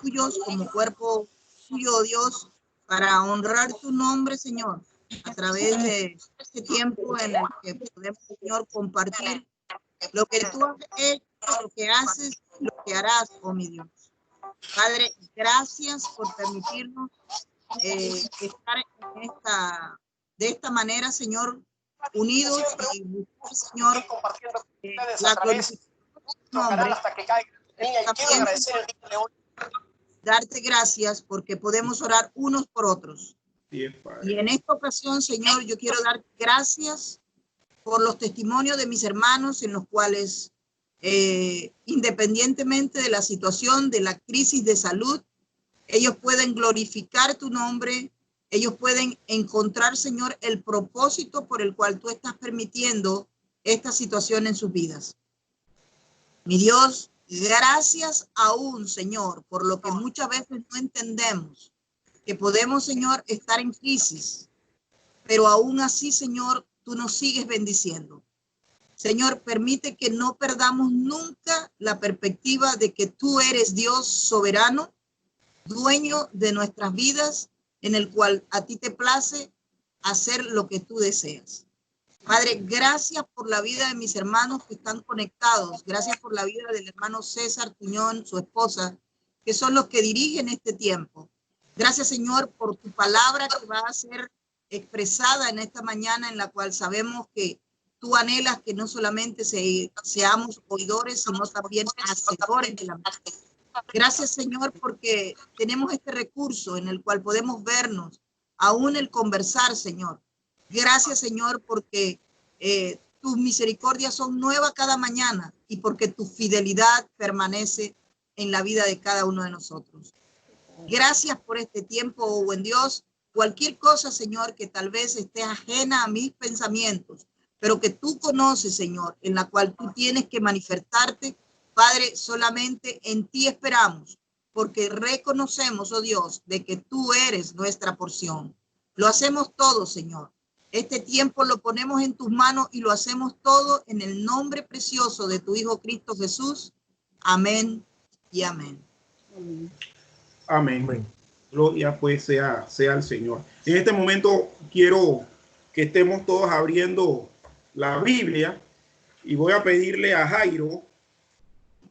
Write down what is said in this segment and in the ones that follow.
tuyos, como cuerpo tuyo, oh Dios, para honrar tu nombre, Señor, a través de este tiempo en el que podemos, Señor, compartir lo que tú has hecho, lo que haces, lo que harás, oh mi Dios. Padre, gracias por permitirnos estar de esta manera, Señor, unidos y buscar, Señor, la glorificación de tu nombre. Darte gracias porque podemos orar unos por otros. Y en esta ocasión, Señor, yo quiero dar gracias por los testimonios de mis hermanos en los cuales, independientemente de la situación, de la crisis de salud, ellos pueden glorificar tu nombre, ellos pueden encontrar, Señor, el propósito por el cual tú estás permitiendo esta situación en sus vidas. Mi Dios, gracias aún, Señor, por lo que muchas veces no entendemos, que podemos, Señor, estar en crisis, pero aún así, Señor, tú nos sigues bendiciendo. Señor, permite que no perdamos nunca la perspectiva de que tú eres Dios soberano, dueño de nuestras vidas, en el cual a ti te place hacer lo que tú deseas. Padre, gracias por la vida de mis hermanos que están conectados. Gracias por la vida del hermano César Tuñón, su esposa, que son los que dirigen este tiempo. Gracias, Señor, por tu palabra que va a ser expresada en esta mañana, en la cual sabemos que tú anhelas que no solamente seamos oidores, sino también hacedores de la misma. Gracias, Señor, porque tenemos este recurso en el cual podemos vernos, aún el conversar, Señor. Gracias, Señor, porque tus misericordias son nuevas cada mañana y porque tu fidelidad permanece en la vida de cada uno de nosotros. Gracias por este tiempo, oh buen Dios. Cualquier cosa, Señor, que tal vez esté ajena a mis pensamientos, pero que tú conoces, Señor, en la cual tú tienes que manifestarte, Padre, solamente en ti esperamos, porque reconocemos, oh Dios, de que tú eres nuestra porción. Lo hacemos todo, Señor. Este tiempo lo ponemos en tus manos y lo hacemos todo en el nombre precioso de tu Hijo Cristo Jesús. Amén y amén. Amén. Gloria pues sea el Señor. En este momento quiero que estemos todos abriendo la Biblia y voy a pedirle a Jairo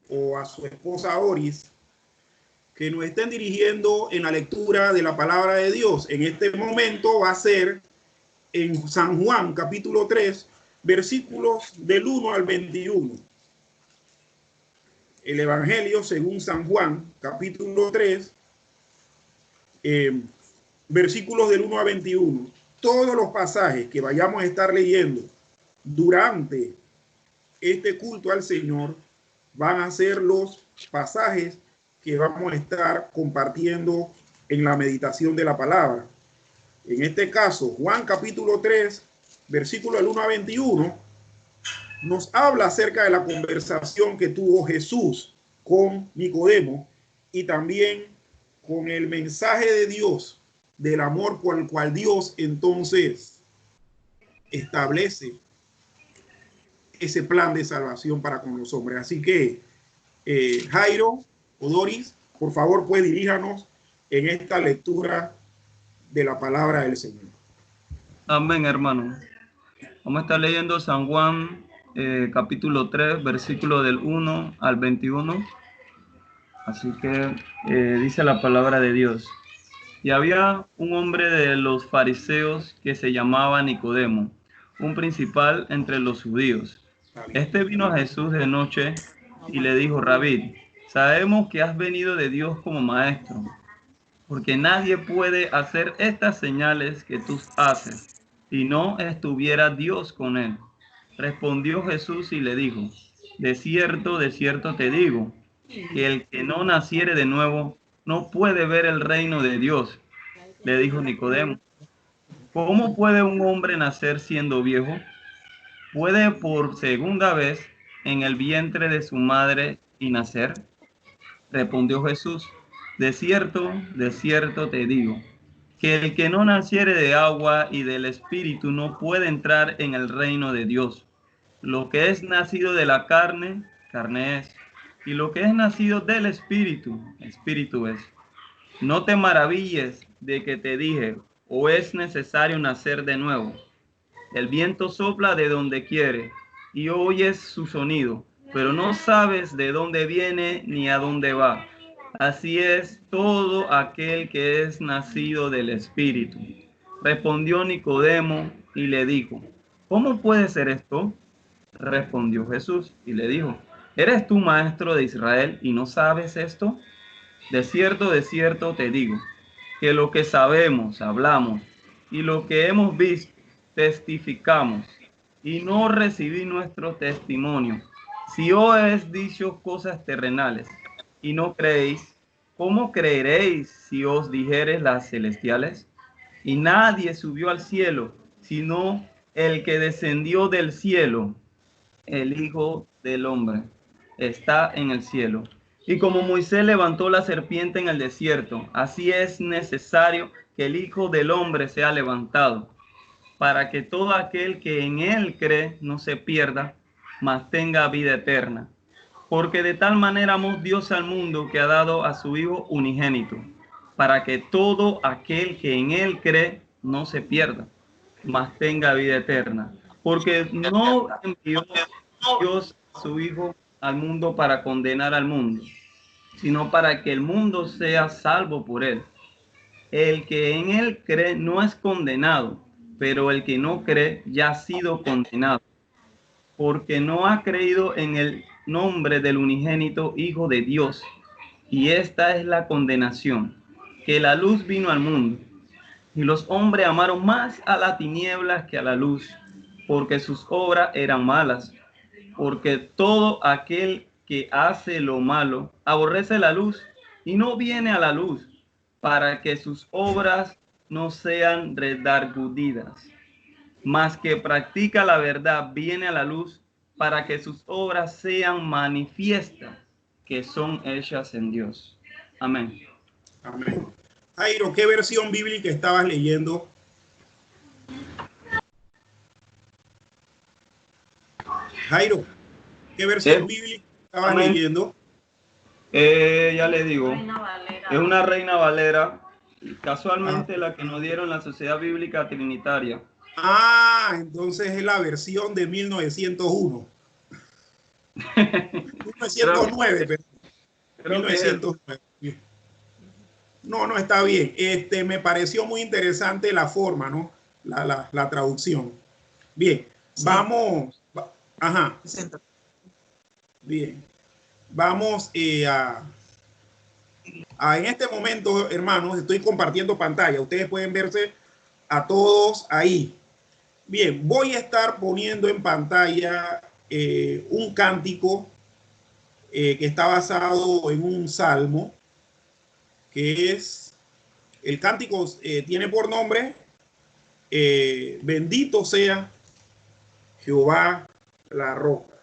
o a su esposa Oris que nos estén dirigiendo en la lectura de la palabra de Dios. En este momento va a ser en San Juan capítulo 3, versículos del 1 al 21. El Evangelio según San Juan capítulo 3, versículos del 1 a 21. Todos los pasajes que vayamos a estar leyendo durante este culto al Señor van a ser los pasajes que vamos a estar compartiendo en la meditación de la palabra. En este caso, Juan capítulo 3, versículo del 1 a 21, nos habla acerca de la conversación que tuvo Jesús con Nicodemo y también con el mensaje de Dios, del amor por el cual Dios entonces establece ese plan de salvación para con los hombres. Así que Jairo o Doris, por favor, pues diríjanos en esta lectura de la palabra del Señor. Amén, hermano. Vamos a estar leyendo San Juan capítulo 3, versículo del 1 al 21. Así que dice la palabra de Dios. Y había un hombre de los fariseos que se llamaba Nicodemo, un principal entre los judíos. Este vino a Jesús de noche y le dijo: Rabí, sabemos que has venido de Dios como maestro, porque nadie puede hacer estas señales que tú haces si no estuviera Dios con él. Respondió Jesús y le dijo: de cierto te digo, que el que no naciere de nuevo no puede ver el reino de Dios. Le dijo Nicodemo: ¿cómo puede un hombre nacer siendo viejo? ¿Puede por segunda vez en el vientre de su madre y nacer? Respondió Jesús: de cierto te digo, que el que no naciere de agua y del Espíritu no puede entrar en el reino de Dios. Lo que es nacido de la carne, carne es, Y lo que es nacido del Espíritu, Espíritu es. No te maravilles de que te dije, o es necesario nacer de nuevo. El viento sopla de donde quiere y oyes su sonido, pero no sabes de dónde viene ni a dónde va. Así es todo aquel que es nacido del Espíritu. Respondió Nicodemo y le dijo, ¿cómo puede ser esto? Respondió Jesús y le dijo, ¿eres tú maestro de Israel y no sabes esto? De cierto te digo, que lo que sabemos, hablamos, y lo que hemos visto, testificamos, y no recibí nuestro testimonio. Si os he dicho cosas terrenales y no creéis, ¿cómo creeréis si os dijeres las celestiales? Y nadie subió al cielo, sino el que descendió del cielo, el Hijo del Hombre, está en el cielo. Y como Moisés levantó la serpiente en el desierto, así es necesario que el Hijo del Hombre sea levantado, para que todo aquel que en él cree no se pierda, mas tenga vida eterna. Porque de tal manera amó Dios al mundo que ha dado a su Hijo unigénito, para que todo aquel que en él cree no se pierda, mas tenga vida eterna. Porque no envió Dios a su Hijo al mundo para condenar al mundo, sino para que el mundo sea salvo por él. El que en él cree no es condenado, pero el que no cree ya ha sido condenado, porque no ha creído en el nombre del unigénito Hijo de Dios. Y esta es la condenación, que la luz vino al mundo, y los hombres amaron más a las tinieblas que a la luz, porque sus obras eran malas. Porque todo aquel que hace lo malo aborrece la luz y no viene a la luz, para que sus obras no sean redargüidas. Mas que practica la verdad viene a la luz, para que sus obras sean manifiestas, que son hechas en Dios. Amén. Amén. Jairo, ¿qué versión bíblica estabas leyendo? Jairo, ¿qué versión bíblica estabas leyendo? Ya le digo, es una Reina Valera, casualmente la que nos dieron la Sociedad Bíblica Trinitaria. Ah, entonces es la versión de 1901. 1909, pero 1909. No, no, está bien. Me pareció muy interesante la forma, ¿no? La traducción. Bien, sí. Vamos. Ajá. Bien. Vamos en este momento, hermanos, estoy compartiendo pantalla. Ustedes pueden verse a todos ahí. Bien, voy a estar poniendo en pantalla un cántico que está basado en un salmo, que es, el cántico tiene por nombre, bendito sea Jehová la roca.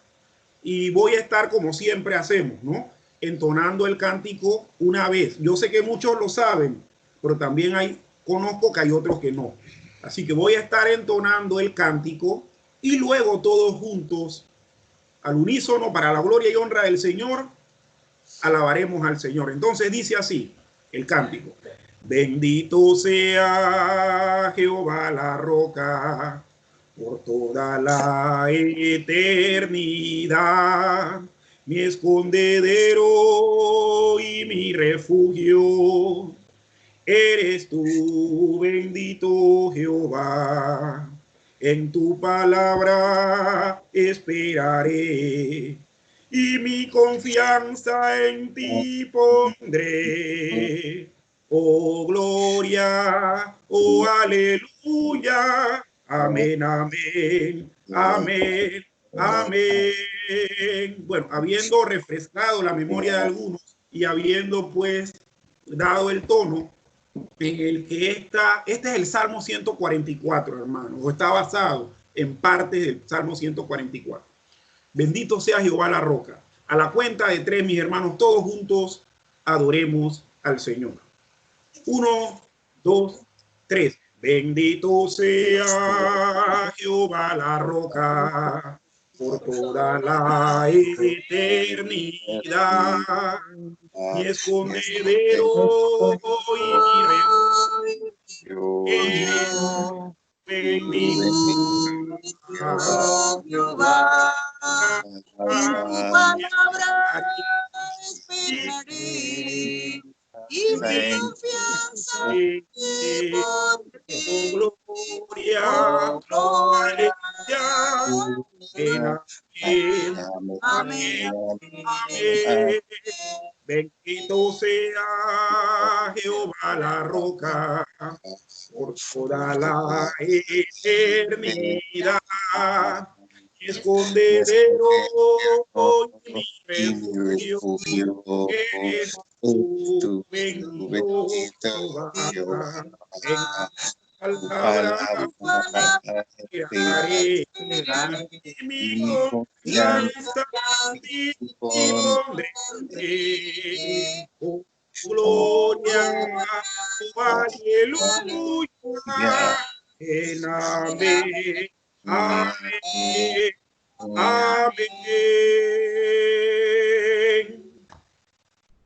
Y voy a estar, como siempre hacemos, ¿no? Entonando el cántico una vez. Yo sé que muchos lo saben, pero también conozco que hay otros que no. Así que voy a estar entonando el cántico y luego todos juntos, al unísono, para la gloria y honra del Señor, alabaremos al Señor. Entonces dice así el cántico: bendito sea Jehová la roca por toda la eternidad, mi escondedero y mi refugio. Eres tú, bendito Jehová. En tu palabra esperaré y mi confianza en ti pondré. Oh gloria, oh aleluya. Amén, amén, amén, amén. Bueno, habiendo refrescado la memoria de algunos y habiendo pues dado el tono en el que este es el Salmo 144, hermano, o está basado en parte del Salmo 144. Bendito sea Jehová la roca. A la cuenta de 3, mis hermanos, todos juntos adoremos al Señor. 1, 2, 3. Bendito sea Jehová la roca por toda la eternidad, mi escondedero y mi refugio. Bendito Jehová, en tu palabra esperaré, y mi confianza gloria, amén, amén. Bendito sea Jehová la roca por toda la eternidad, mi escondedero y mi refugio es tu bendito Jehová. En palabra haré mi confianza y pondré. Oh, gloria, aleluya, en amén, amén, amén.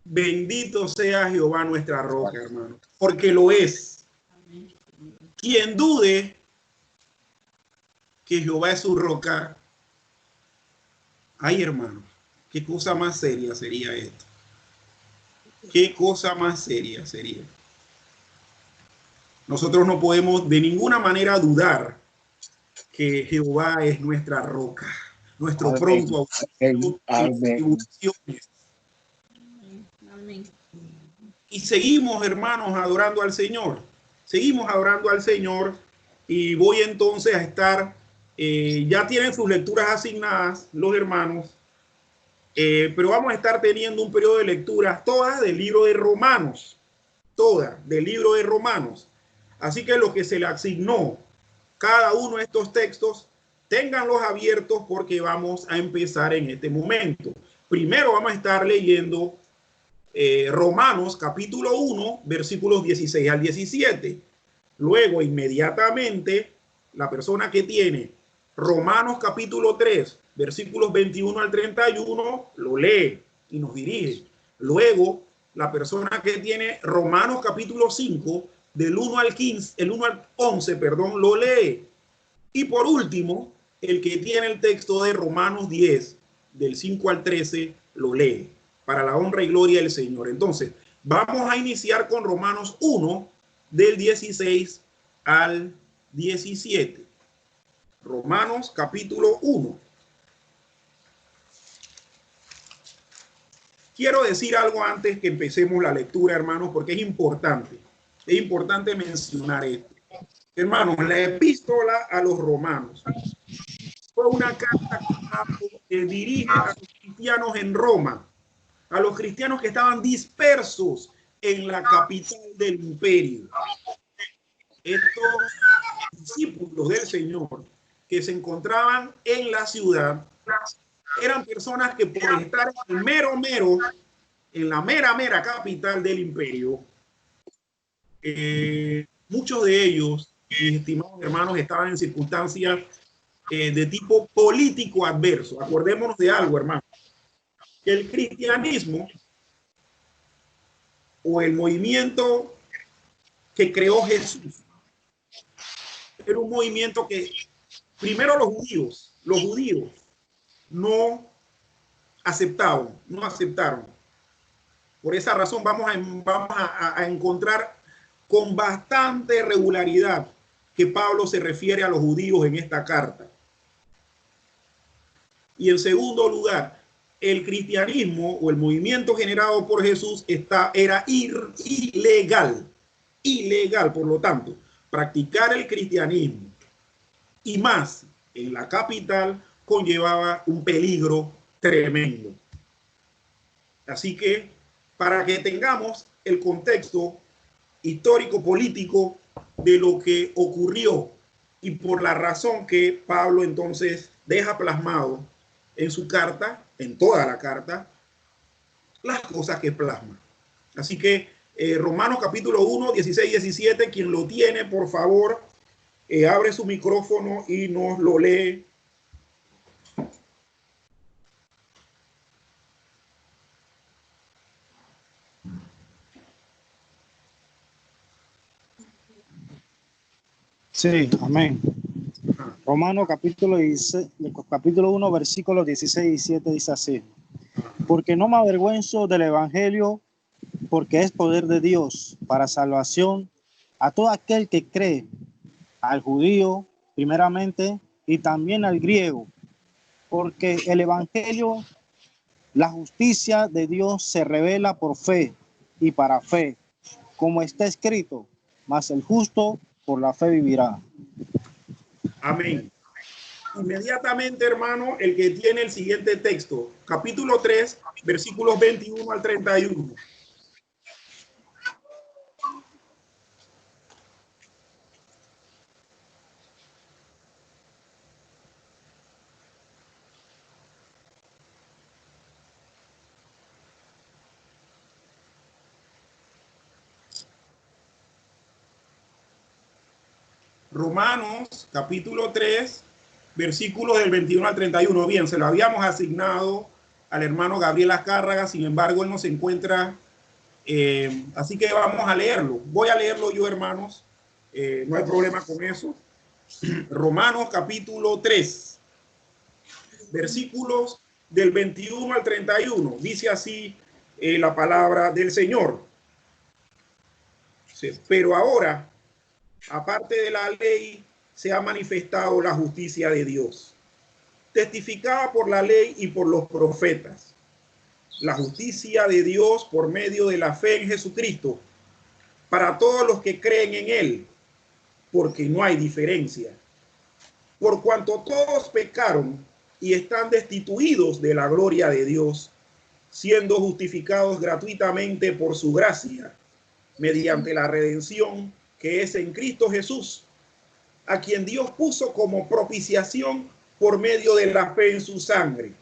Bendito sea Jehová nuestra roca, hermano, porque lo es. Quien dude que Jehová es su roca, ay, hermano, qué cosa más seria sería esto. Qué cosa más seria sería. Nosotros no podemos de ninguna manera dudar que Jehová es nuestra roca, nuestro pronto auxilio en tribulaciones. Y seguimos, hermanos, adorando al Señor. Seguimos adorando al Señor y voy entonces a estar, ya tienen sus lecturas asignadas los hermanos, pero vamos a estar teniendo un periodo de lecturas todas del libro de Romanos, todas del libro de Romanos. Así que lo que se le asignó cada uno de estos textos, ténganlos abiertos porque vamos a empezar en este momento. Primero vamos a estar leyendo Romanos capítulo 1, versículos 16 al 17. Luego, inmediatamente, la persona que tiene Romanos capítulo 3, versículos 21 al 31, lo lee y nos dirige. Luego, la persona que tiene Romanos capítulo 5, del 1 al 15, el 1 al 11, perdón, lo lee. Y por último, el que tiene el texto de Romanos 10, del 5 al 13, lo lee, para la honra y gloria del Señor. Entonces, vamos a iniciar con Romanos 1, del 16 al 17. Romanos capítulo 1. Quiero decir algo antes que empecemos la lectura, hermanos, porque es importante mencionar esto. Hermanos, la epístola a los romanos fue una carta que dirige a los cristianos en Roma, a los cristianos que estaban dispersos en la capital del imperio. Estos discípulos del Señor que se encontraban en la ciudad eran personas que por estar en la mera capital del imperio, muchos de ellos, mis estimados hermanos, estaban en circunstancias de tipo político adverso. Acordémonos de algo, hermano, que el cristianismo o el movimiento que creó Jesús era un movimiento que primero los judíos no aceptaron. Por esa razón vamos a encontrar con bastante regularidad que Pablo se refiere a los judíos en esta carta. Y en segundo lugar, el cristianismo o el movimiento generado por Jesús era ilegal. Por lo tanto, practicar el cristianismo y más en la capital conllevaba un peligro tremendo. Así que para que tengamos el contexto histórico político de lo que ocurrió y por la razón que Pablo entonces deja plasmado en su carta, en toda la carta, las cosas que plasma. Así que Romanos capítulo 1, 16 y 17, quien lo tiene, por favor, abre su micrófono y nos lo lee. Sí, amén. Romanos capítulo 1, versículos 16 y 17 dice así: porque no me avergüenzo del evangelio, porque es poder de Dios para salvación a todo aquel que cree, al judío primeramente y también al griego, porque el evangelio, la justicia de Dios se revela por fe y para fe, como está escrito, mas el justo por la fe vivirá. Amén. Inmediatamente, hermano, el que tiene el siguiente texto, capítulo 3, versículos 21 al 31. Romanos, capítulo 3, versículos del 21 al 31. Bien, se lo habíamos asignado al hermano Gabriel Azcárraga, sin embargo, él no se encuentra, así que vamos a leerlo. Voy a leerlo yo, hermanos, no hay problema con eso. Romanos, capítulo 3, versículos del 21 al 31. Dice así la palabra del Señor. Pero ahora, aparte de la ley, se ha manifestado la justicia de Dios, testificada por la ley y por los profetas. La justicia de Dios por medio de la fe en Jesucristo, para todos los que creen en Él, porque no hay diferencia. Por cuanto todos pecaron y están destituidos de la gloria de Dios, siendo justificados gratuitamente por su gracia, mediante la redención que es en Cristo Jesús, a quien Dios puso como propiciación por medio de la fe en su sangre,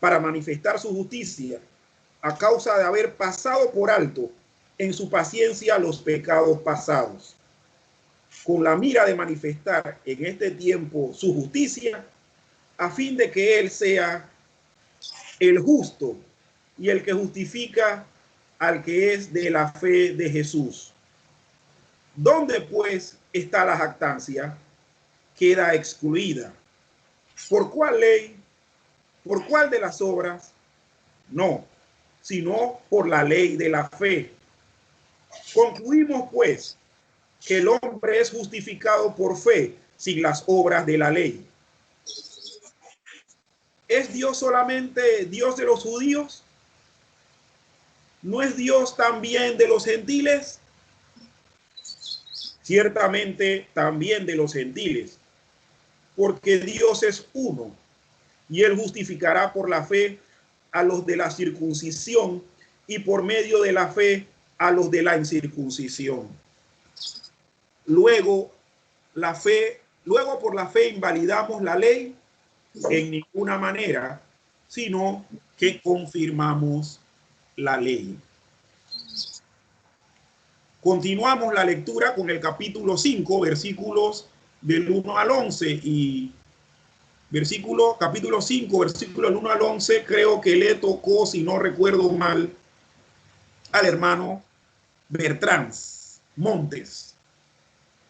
para manifestar su justicia, a causa de haber pasado por alto en su paciencia los pecados pasados, con la mira de manifestar en este tiempo su justicia, a fin de que Él sea el justo y el que justifica al que es de la fe de Jesús. ¿Dónde pues está la jactancia? Queda excluida. ¿Por cuál ley? ¿Por cuál de las obras? No, sino por la ley de la fe. Concluimos pues que el hombre es justificado por fe sin las obras de la ley. ¿Es Dios solamente Dios de los judíos? ¿No es Dios también de los gentiles? Ciertamente también de los gentiles, porque Dios es uno, y Él justificará por la fe a los de la circuncisión y por medio de la fe a los de la incircuncisión. Luego por la fe invalidamos la ley en ninguna manera, sino que confirmamos la ley. Continuamos la lectura con el capítulo 5, versículos del 1 al 11 y capítulo 5, versículo del 1 al 11, creo que le tocó, si no recuerdo mal, al hermano Bertrand Montes.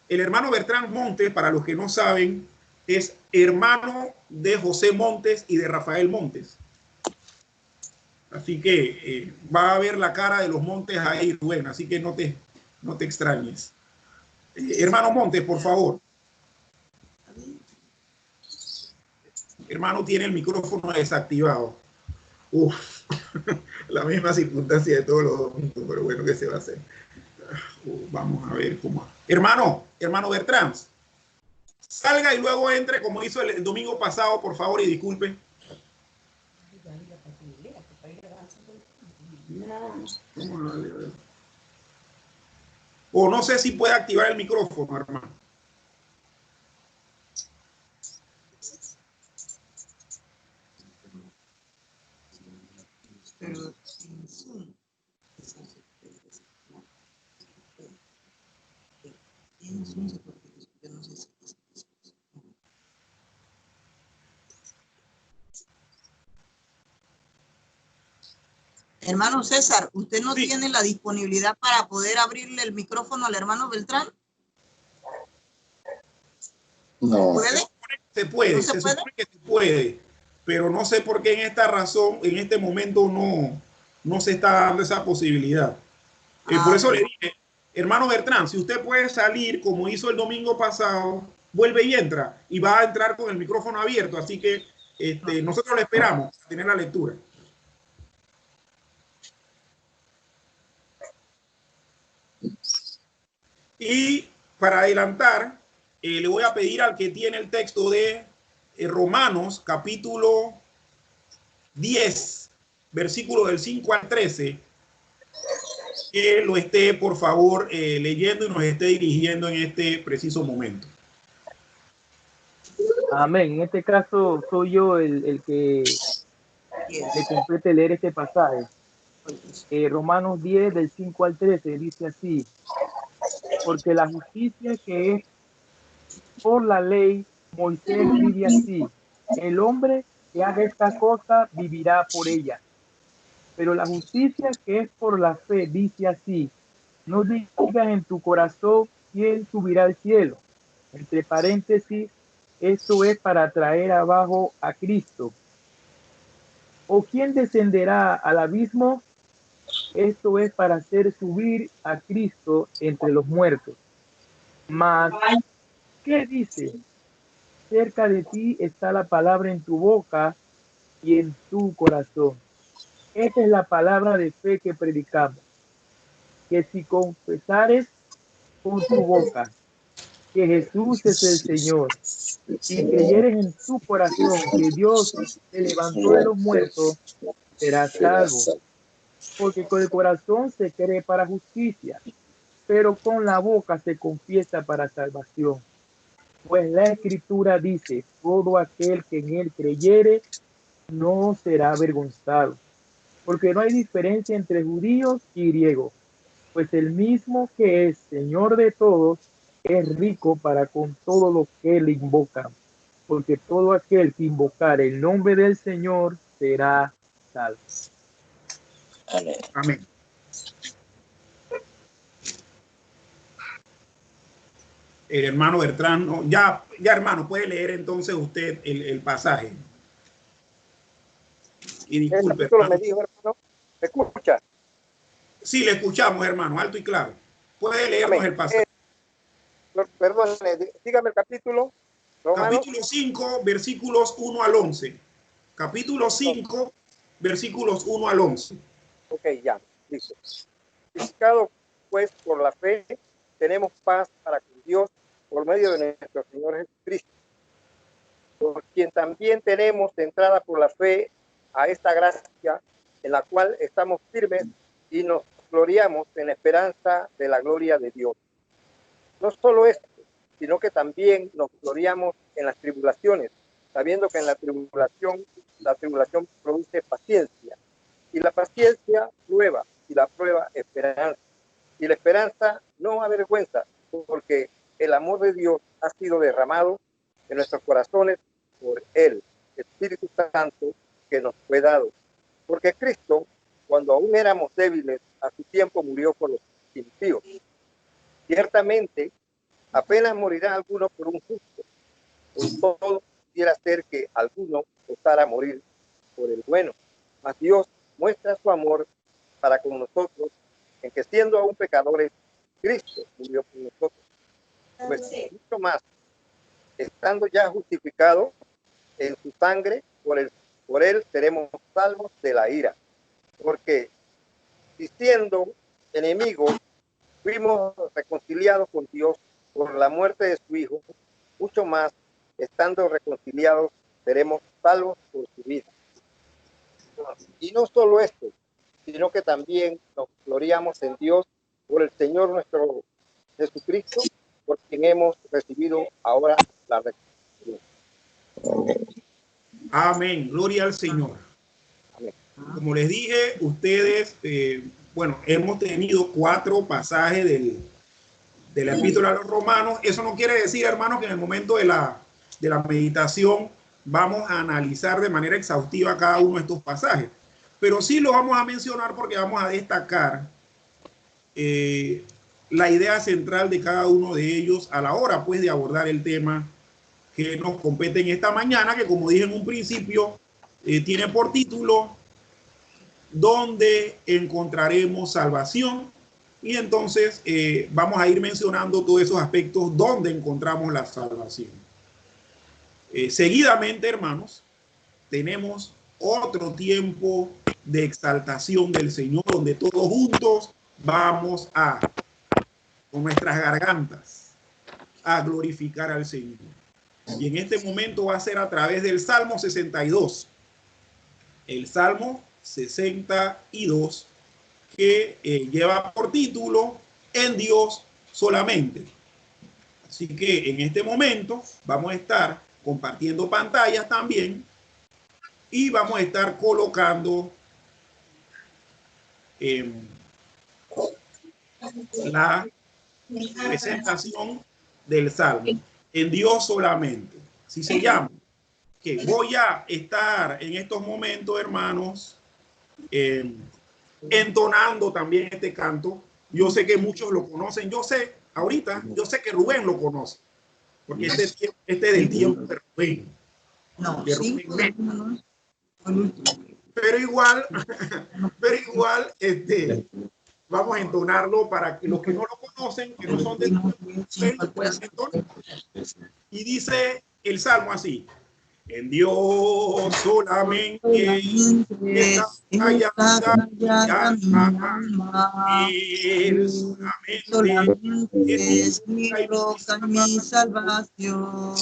El hermano Bertrand Montes, para los que no saben, es hermano de José Montes y de Rafael Montes. Así que va a ver la cara de los Montes ahí, Rubén, así que no te extrañes. Hermano Montes, por favor. Hermano, tiene el micrófono desactivado. Uf, la misma circunstancia de todos los domingos, pero bueno, ¿qué se va a hacer? Vamos a ver cómo. Hermano Bertrand, salga y luego entre como hizo el domingo pasado, por favor, y disculpe. O no sé si puede activar el micrófono, hermano. Pero hermano César, ¿usted no tiene la disponibilidad para poder abrirle el micrófono al hermano Beltrán? No. ¿Puede? Se puede, ¿No se supone que se puede, pero no sé por qué en esta razón, en este momento no se está dando esa posibilidad. Por eso le dije, hermano Bertrán, si usted puede salir como hizo el domingo pasado, vuelve y entra, y va a entrar con el micrófono abierto, así que nosotros le esperamos a tener la lectura. Y para adelantar, le voy a pedir al que tiene el texto de Romanos, capítulo 10, versículo del 5 al 13, que lo esté, por favor, leyendo y nos esté dirigiendo en este preciso momento. Amén. En este caso soy yo el que le compete leer este pasaje. Romanos 10, del 5 al 13, dice así: porque la justicia que es por la ley, Moisés escribe así: el hombre que haga esta cosa vivirá por ella. Pero la justicia que es por la fe dice así: no digas en tu corazón quién subirá al cielo. Entre paréntesis, esto es para traer abajo a Cristo. ¿O quién descenderá al abismo? Esto es para hacer subir a Cristo entre los muertos. Mas, ¿qué dice? Cerca de ti está la palabra en tu boca y en tu corazón. Esta es la palabra de fe que predicamos: que si confesares con tu boca que Jesús es el Señor y creyeres en tu corazón que Dios te levantó de los muertos, serás salvo. Porque con el corazón se cree para justicia, pero con la boca se confiesa para salvación. Pues la Escritura dice: todo aquel que en él creyere no será avergonzado. Porque no hay diferencia entre judíos y griegos, pues el mismo que es Señor de todos es rico para con todos los que le invocan. Porque todo aquel que invocar el nombre del Señor será salvo. Amén. El hermano Bertrán, no, ya hermano, puede leer entonces usted el pasaje. Y disculpe, me dijo, hermano, ¿me escucha? Sí, le escuchamos, hermano, alto y claro. Puede leernos el pasaje. Perdón, dígame el capítulo. Romanos. Capítulo 5, versículos 1 al 11. Capítulo 5, versículos 1 al 11. Ok, ya, listo. Justificado pues por la fe, tenemos paz para con Dios por medio de nuestro Señor Jesucristo, por quien también tenemos entrada por la fe a esta gracia en la cual estamos firmes y nos gloriamos en la esperanza de la gloria de Dios. No solo esto, sino que también nos gloriamos en las tribulaciones, sabiendo que en la tribulación produce paciencia, y la paciencia prueba, y la prueba esperanza, y la esperanza no avergüenza, porque el amor de Dios ha sido derramado en nuestros corazones por el Espíritu Santo que nos fue dado. Porque Cristo, cuando aún éramos débiles, a su tiempo murió por los impíos. Ciertamente, apenas morirá alguno por un justo, por todo pudiera ser que alguno osara morir por el bueno. Mas Dios muestra su amor para con nosotros, en que siendo aún pecadores, Cristo murió por nosotros. Pues mucho más, estando ya justificados en su sangre, por él seremos salvos de la ira. Porque si siendo enemigos, fuimos reconciliados con Dios por la muerte de su Hijo, mucho más, estando reconciliados, seremos salvos por su vida. Y no solo esto, sino que también nos gloriamos en Dios por el Señor nuestro Jesucristo, por quien hemos recibido ahora la reconciliación. Amén, gloria al Señor. Amén. Como les dije, ustedes, bueno, hemos tenido 4 pasajes de la epístola a los romanos. Eso no quiere decir, hermanos, que en el momento de la meditación vamos a analizar de manera exhaustiva cada uno de estos pasajes, pero sí lo vamos a mencionar porque vamos a destacar la idea central de cada uno de ellos a la hora, pues, de abordar el tema que nos competen esta mañana, que como dije en un principio, tiene por título ¿Dónde encontraremos salvación? Y entonces vamos a ir mencionando todos esos aspectos donde encontramos la salvación. Seguidamente, hermanos, tenemos otro tiempo de exaltación del Señor, donde todos juntos vamos con nuestras gargantas, a glorificar al Señor. Y en este momento va a ser a través del Salmo 62. El Salmo 62, que lleva por título En Dios solamente. Así que en este momento vamos a estar compartiendo pantallas también y vamos a estar colocando la presentación del Salmo En Dios solamente. Así se llama. Que voy a estar en estos momentos, hermanos, entonando también este canto. Yo sé que muchos lo conocen. Yo sé que Rubén lo conoce. Porque este es del tiempo de Rubén. No, de sí. Rubén. Pero igual, vamos a entonarlo para que los que no lo conocen, que no son del tiempo, puedan entonar. Y dice el Salmo así: En Dios solamente está callada mi alma. Él solamente es mi roca, mi salvación.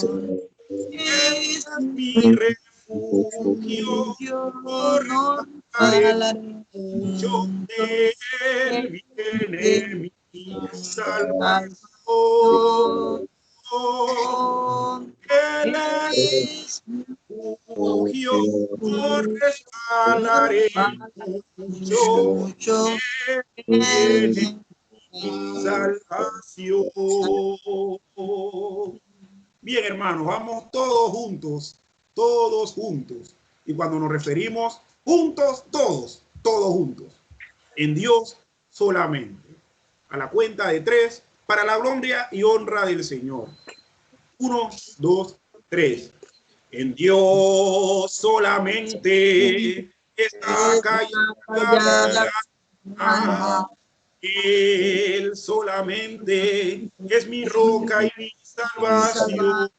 Es mi refugio, no resbalaré mucho. Él viene mi salvación. Él es mi refugio, no resbalaré mucho. Él viene mi salvación. Bien, hermanos, vamos todos juntos. Y cuando nos referimos juntos, todos juntos. En Dios solamente. A la cuenta de 3, para la gloria y honra del Señor. 1, 2, 3. En Dios solamente está callada. Él solamente es mi roca y mi salvación.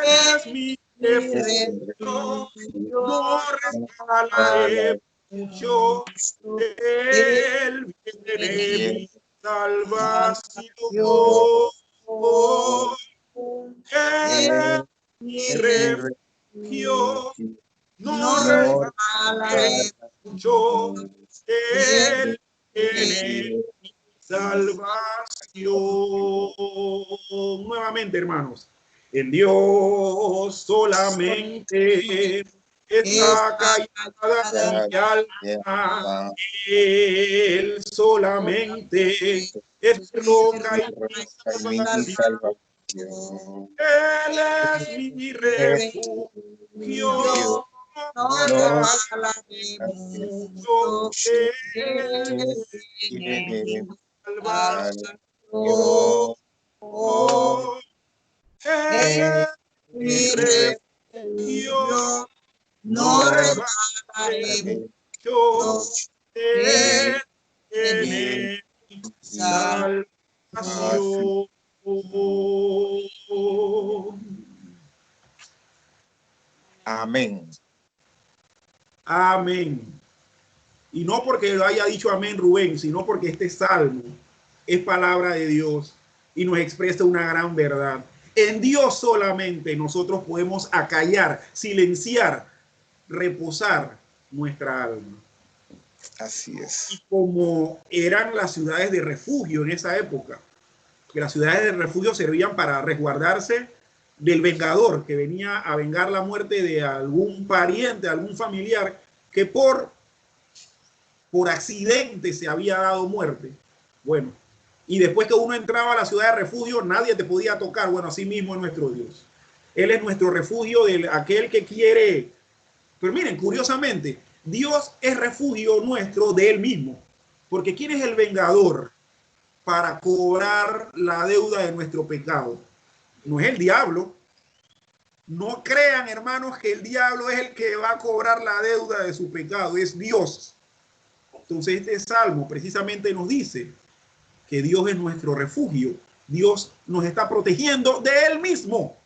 Él es mi refugio, no resbalaré mucho. Él viene mi salvación. Él es mi refugio, no resbalaré mucho. Él tiene mi salvación. Nuevamente, hermanos. En Dios solamente está callada mi alma. Él solamente es mi roca y mi salvación. Él es mi refugio. No resbalaré mucho. Él tiene mi salvación. Él es mi refugio, no resbalaré mucho. Él tiene mi salvación. Amén. Amén. Y no porque lo haya dicho amén Rubén, sino porque este salmo es palabra de Dios y nos expresa una gran verdad. En Dios solamente nosotros podemos acallar, silenciar, reposar nuestra alma. Así es. Y como eran las ciudades de refugio en esa época, que las ciudades de refugio servían para resguardarse del vengador que venía a vengar la muerte de algún pariente, algún familiar que por accidente se había dado muerte. Bueno, y después que uno entraba a la ciudad de refugio, nadie te podía tocar. Bueno, así mismo es nuestro Dios. Él es nuestro refugio de aquel que quiere. Pero miren, curiosamente, Dios es refugio nuestro de Él mismo. Porque ¿quién es el vengador para cobrar la deuda de nuestro pecado? no es el diablo. No crean, hermanos, que el diablo es el que va a cobrar la deuda de su pecado, es Dios. Entonces este salmo precisamente nos dice que Dios es nuestro refugio. Dios nos está protegiendo de Él mismo.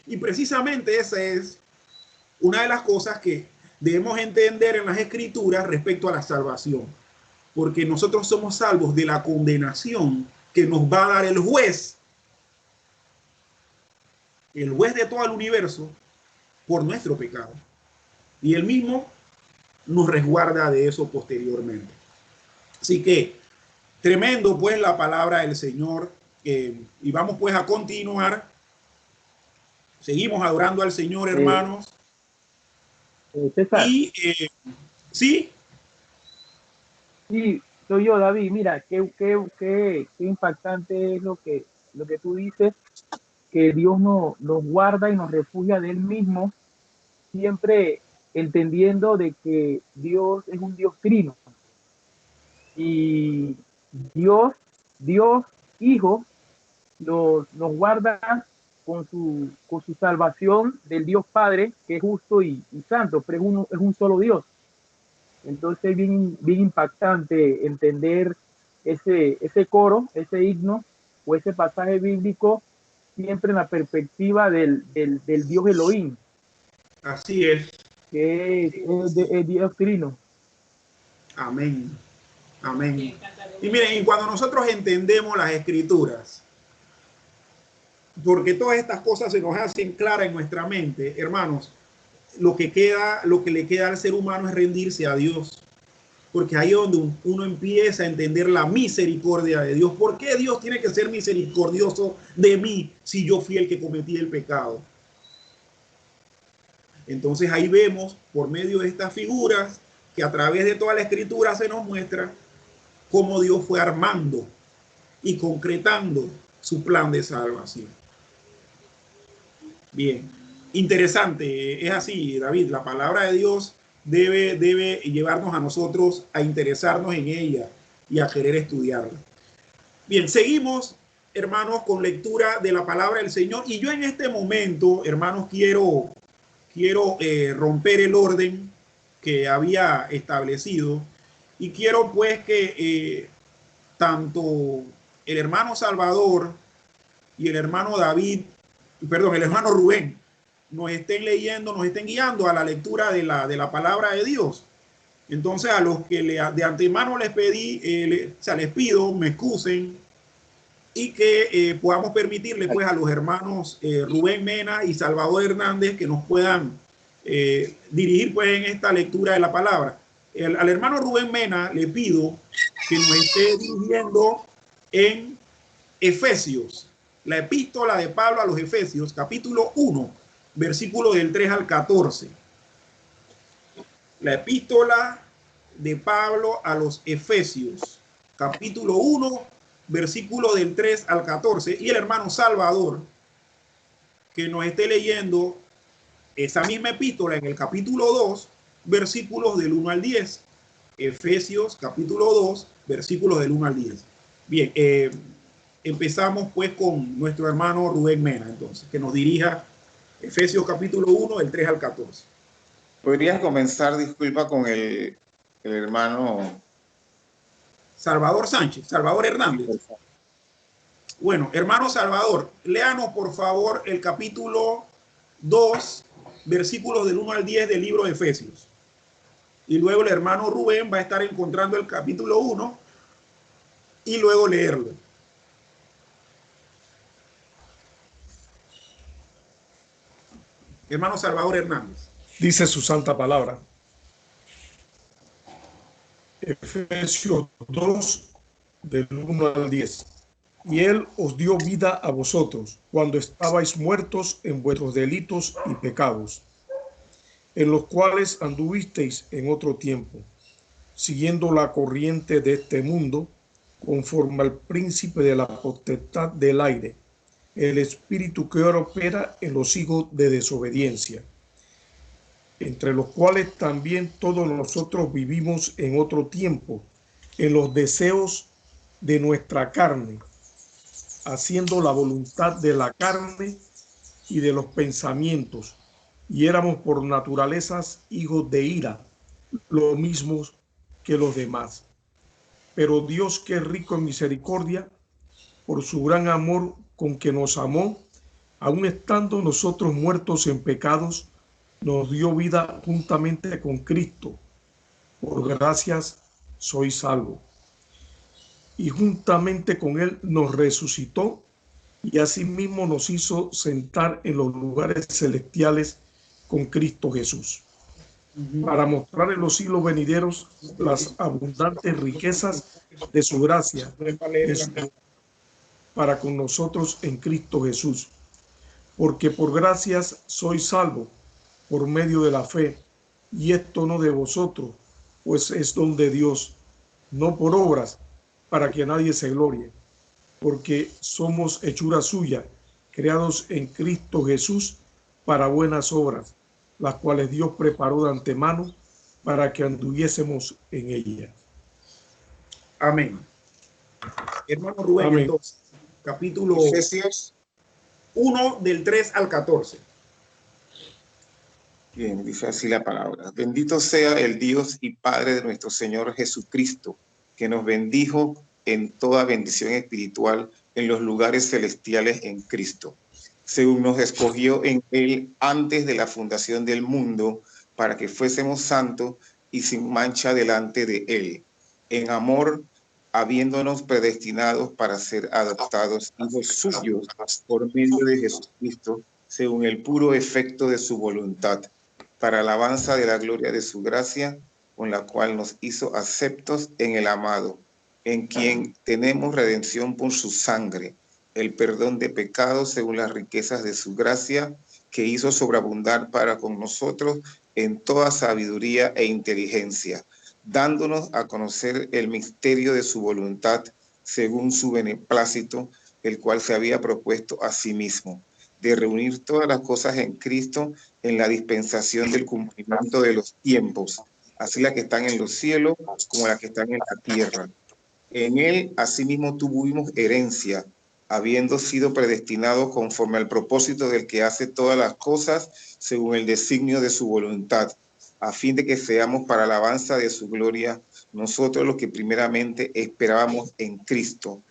Y precisamente esa es una de las cosas que debemos entender en las Escrituras respecto a la salvación. Porque nosotros somos salvos de la condenación que nos va a dar el juez de todo el universo, por nuestro pecado. Y Él mismo nos resguarda de eso posteriormente. Así que, tremendo pues la palabra del Señor. Y vamos pues a continuar. Seguimos adorando al Señor, hermanos. Y sí. Sí, soy yo, David. Mira, qué impactante es lo que tú dices, que Dios nos guarda y nos refugia de Él mismo, siempre entendiendo de que Dios es un Dios trino. Y Dios Hijo, nos guarda con su salvación del Dios Padre, que es justo y santo, pero es un solo Dios. Entonces, bien impactante entender ese coro, ese himno o ese pasaje bíblico siempre en la perspectiva del Dios Elohim. Así es. Que es Dios trino. Amén. Amén. Y miren, y cuando nosotros entendemos las Escrituras, porque todas estas cosas se nos hacen claras en nuestra mente, hermanos, lo que le queda al ser humano es rendirse a Dios. Porque ahí es donde uno empieza a entender la misericordia de Dios. ¿Por qué Dios tiene que ser misericordioso de mí si yo fui el que cometí el pecado? Entonces ahí vemos, por medio de estas figuras, que a través de toda la Escritura se nos muestra cómo Dios fue armando y concretando su plan de salvación. Bien, interesante, es así, David, la palabra de Dios debe llevarnos a nosotros a interesarnos en ella y a querer estudiarla. Bien, seguimos, hermanos, con lectura de la palabra del Señor. Y yo en este momento, hermanos, quiero romper el orden que había establecido y quiero pues que tanto el hermano Salvador y el hermano el hermano Rubén nos estén leyendo, nos estén guiando a la lectura de la palabra de Dios. Entonces a los que de antemano les pedí, les pido, me excusen y que podamos permitirle pues a los hermanos Rubén Mena y Salvador Hernández que nos puedan dirigir pues en esta lectura de la palabra. Al hermano Rubén Mena le pido que nos esté dirigiendo en Efesios, la epístola de Pablo a los Efesios, capítulo 1, versículo del 3 al 14. La epístola de Pablo a los Efesios, capítulo 1, versículo del 3 al 14. Y el hermano Salvador, que nos esté leyendo esa misma epístola en el capítulo 2, versículos del 1 al 10. Efesios, capítulo 2, versículos del 1 al 10. Bien, empezamos pues con nuestro hermano Rubén Mena, entonces, que nos dirija Efesios capítulo 1, del 3 al 14. ¿Podrías comenzar, disculpa, con el hermano Salvador Sánchez, Salvador Hernández? Bueno, hermano Salvador, léanos por favor el capítulo 2, versículos del 1 al 10 del libro de Efesios. Y luego el hermano Rubén va a estar encontrando el capítulo 1 y luego leerlo. Hermano Salvador Hernández. Dice su santa palabra. Efesios 2, del 1 al 10. Y Él os dio vida a vosotros cuando estabais muertos en vuestros delitos y pecados, en los cuales anduvisteis en otro tiempo, siguiendo la corriente de este mundo, conforme al príncipe de la potestad del aire, el espíritu que ahora opera en los hijos de desobediencia, entre los cuales también todos nosotros vivimos en otro tiempo, en los deseos de nuestra carne, haciendo la voluntad de la carne y de los pensamientos, y éramos por naturalezas hijos de ira, lo mismos que los demás. Pero Dios, que es rico en misericordia, por su gran amor con que nos amó, aun estando nosotros muertos en pecados, nos dio vida juntamente con Cristo. Por gracias sois salvos. Y juntamente con él nos resucitó y asimismo nos hizo sentar en los lugares celestiales con Cristo Jesús, para mostrar en los siglos venideros las abundantes riquezas de su gracia para con nosotros en Cristo Jesús. Porque por gracias sois salvos por medio de la fe, y esto no de vosotros, pues es don de Dios, no por obras, para que nadie se glorie, porque somos hechura suya, creados en Cristo Jesús para buenas obras, las cuales Dios preparó de antemano para que anduviésemos en ellas. Amén. Hermano Rubén, Amén. Entonces, capítulo Efesios 1 del 3 al 14. Bien, dice así la palabra. Bendito sea el Dios y Padre de nuestro Señor Jesucristo, que nos bendijo en toda bendición espiritual en los lugares celestiales en Cristo, según nos escogió en Él antes de la fundación del mundo, para que fuésemos santos y sin mancha delante de Él, en amor, habiéndonos predestinados para ser adoptados hijos suyos por medio de Jesucristo, según el puro efecto de su voluntad, para alabanza de la gloria de su gracia, con la cual nos hizo aceptos en el amado, en quien tenemos redención por su sangre, el perdón de pecados según las riquezas de su gracia, que hizo sobreabundar para con nosotros en toda sabiduría e inteligencia, dándonos a conocer el misterio de su voluntad según su beneplácito, el cual se había propuesto a sí mismo, de reunir todas las cosas en Cristo en la dispensación del cumplimiento de los tiempos, así las que están en los cielos como las que están en la tierra. En él asimismo tuvimos herencia, habiendo sido predestinados conforme al propósito del que hace todas las cosas según el designio de su voluntad, a fin de que seamos para alabanza de su gloria, nosotros los que primeramente esperábamos en Cristo.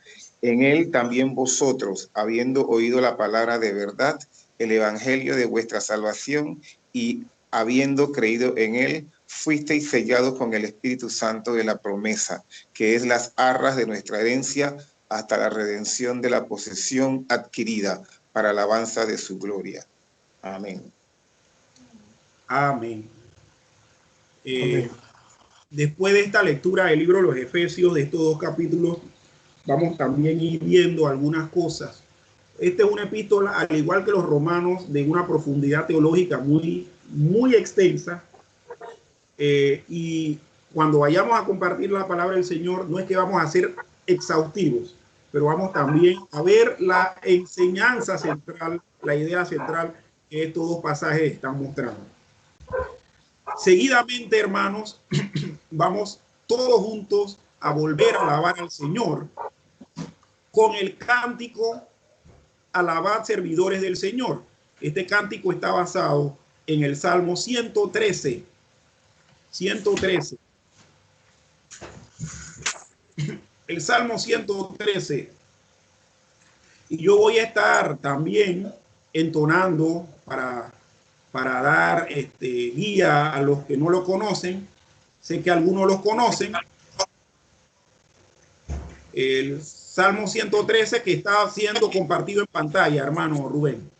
En él también vosotros, habiendo oído la palabra de verdad, el evangelio de vuestra salvación, y habiendo creído en él, fuisteis sellados con el Espíritu Santo de la promesa, que es las arras de nuestra herencia hasta la redención de la posesión adquirida para alabanza de su gloria. Amén. Amén. Amén. Después de esta lectura del libro de los Efesios, de estos dos capítulos, vamos también a ir viendo algunas cosas. Este es una epístola, al igual que los romanos, de una profundidad teológica muy extensa. Y cuando vayamos a compartir la palabra del Señor, no es que vamos a ser exhaustivos, pero vamos también a ver la enseñanza central, la idea central que estos dos pasajes están mostrando. Seguidamente, hermanos, vamos todos juntos a volver a alabar al Señor con el cántico Alabad servidores del Señor. Este cántico está basado en el Salmo 113. 113. El Salmo 113. Y yo voy a estar también entonando para dar guía a los que no lo conocen. Sé que algunos los conocen. El Salmo 113 que está siendo compartido en pantalla, hermano Rubén.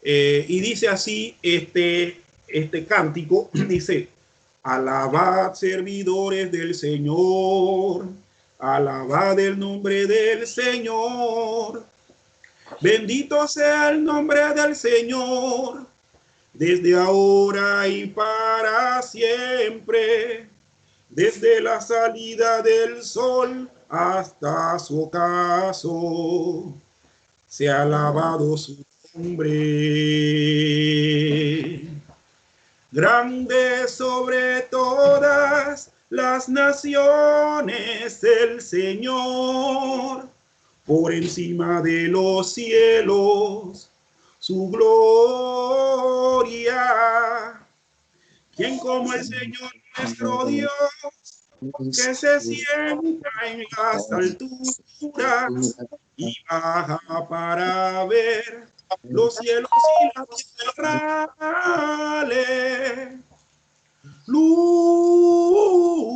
Y dice así este cántico, dice: alabad servidores del Señor, alabad el nombre del Señor. Bendito sea el nombre del Señor, desde ahora y para siempre, desde la salida del sol hasta su ocaso. Sea alabado su nombre. Grande sobre todas las naciones el Señor, por encima de los cielos, su gloria. ¿Quién como el Señor nuestro Dios, que se sienta en las alturas y baja para ver los cielos y la tierra?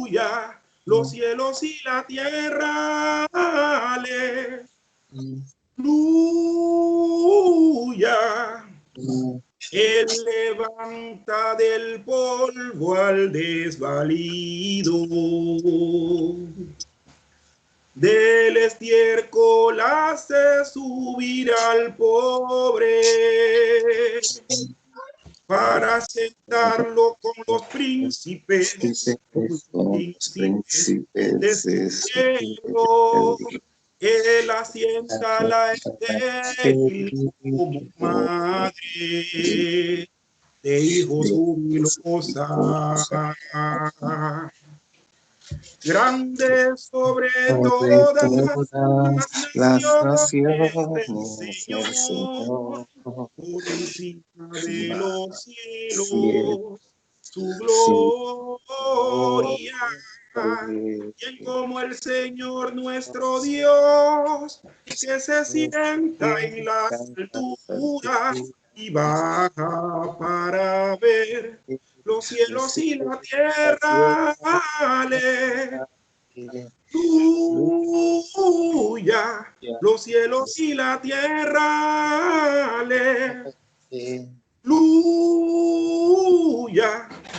Aleluya, los cielos y la tierra. Aleluya. Él levanta del polvo al desvalido, del estiércol hace subir al pobre, para sentarlo con los príncipes de su pueblo. Él asienta la estéril como madre de hijos jubilosa. Grande sobre todas las naciones del Señor, por encima de los cielos, su gloria. Quien como el Señor nuestro Dios, que se sienta en las alturas y baja para ver los cielos y la tierra. Aleluya, los cielos y la tierra. Aleluya,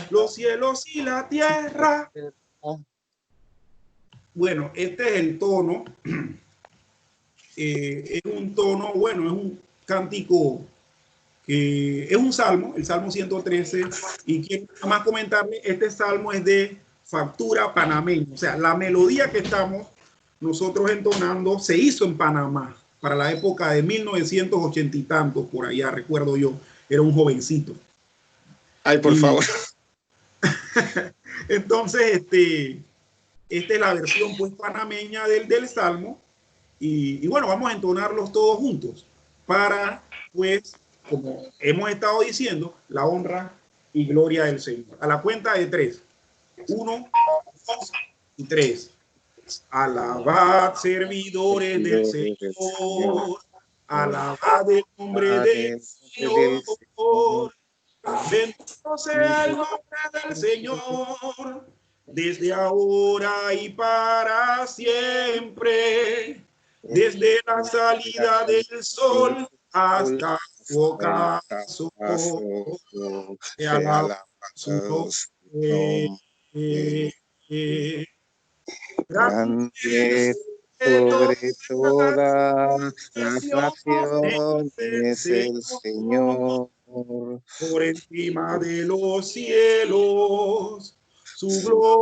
los cielos y la tierra. Bueno, este es el tono. Es un tono, bueno, es un cántico que es un salmo, el Salmo 113, y quiero más comentarle, este salmo es de factura panameña, o sea, la melodía que estamos nosotros entonando se hizo en Panamá para la época de 1980 y tantos, por allá, recuerdo yo, era un jovencito. Ay, por favor. Entonces, esta es la versión pues panameña del salmo, y bueno, vamos a entonarlos todos juntos para pues, como hemos estado diciendo, la honra y gloria del Señor. A la cuenta de 3. 1, 2 y 3. Alabad, servidores del Señor. Alabad el nombre del Señor. Bendito sea el nombre del Señor, desde ahora y para siempre, desde la salida del sol hasta su ocaso. Te alaba su nombre. Grande sobre todas las naciones el Señor. Por encima de los cielos, su gloria.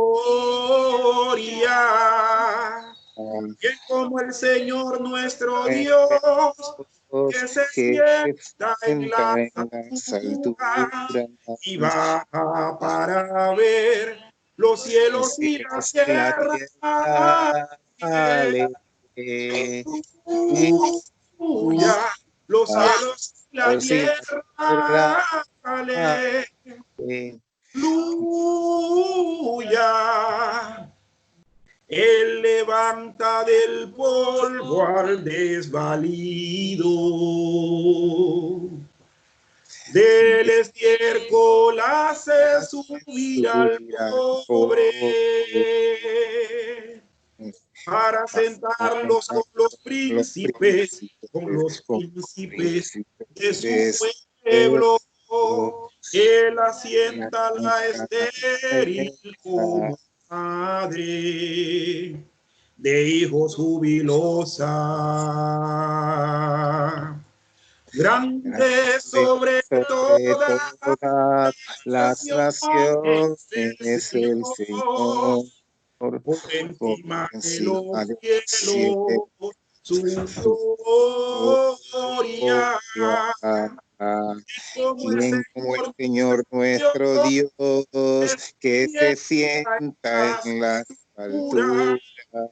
Que como el Señor nuestro Dios, que se sienta en la altura y baja para ver los cielos y la tierra. Aleluya, los cielos y la tierra. Aleluya. Él levanta del polvo al desvalido, del estiércol hace subir al pobre, para sentarlos con los príncipes de su pueblo. Él asienta la estéril como madre de hijos jubilosa. Grande sobre todas las naciones el Señor. Por encima de los cielos, su gloria. Quien como el Señor nuestro Dios, que se sienta en las alturas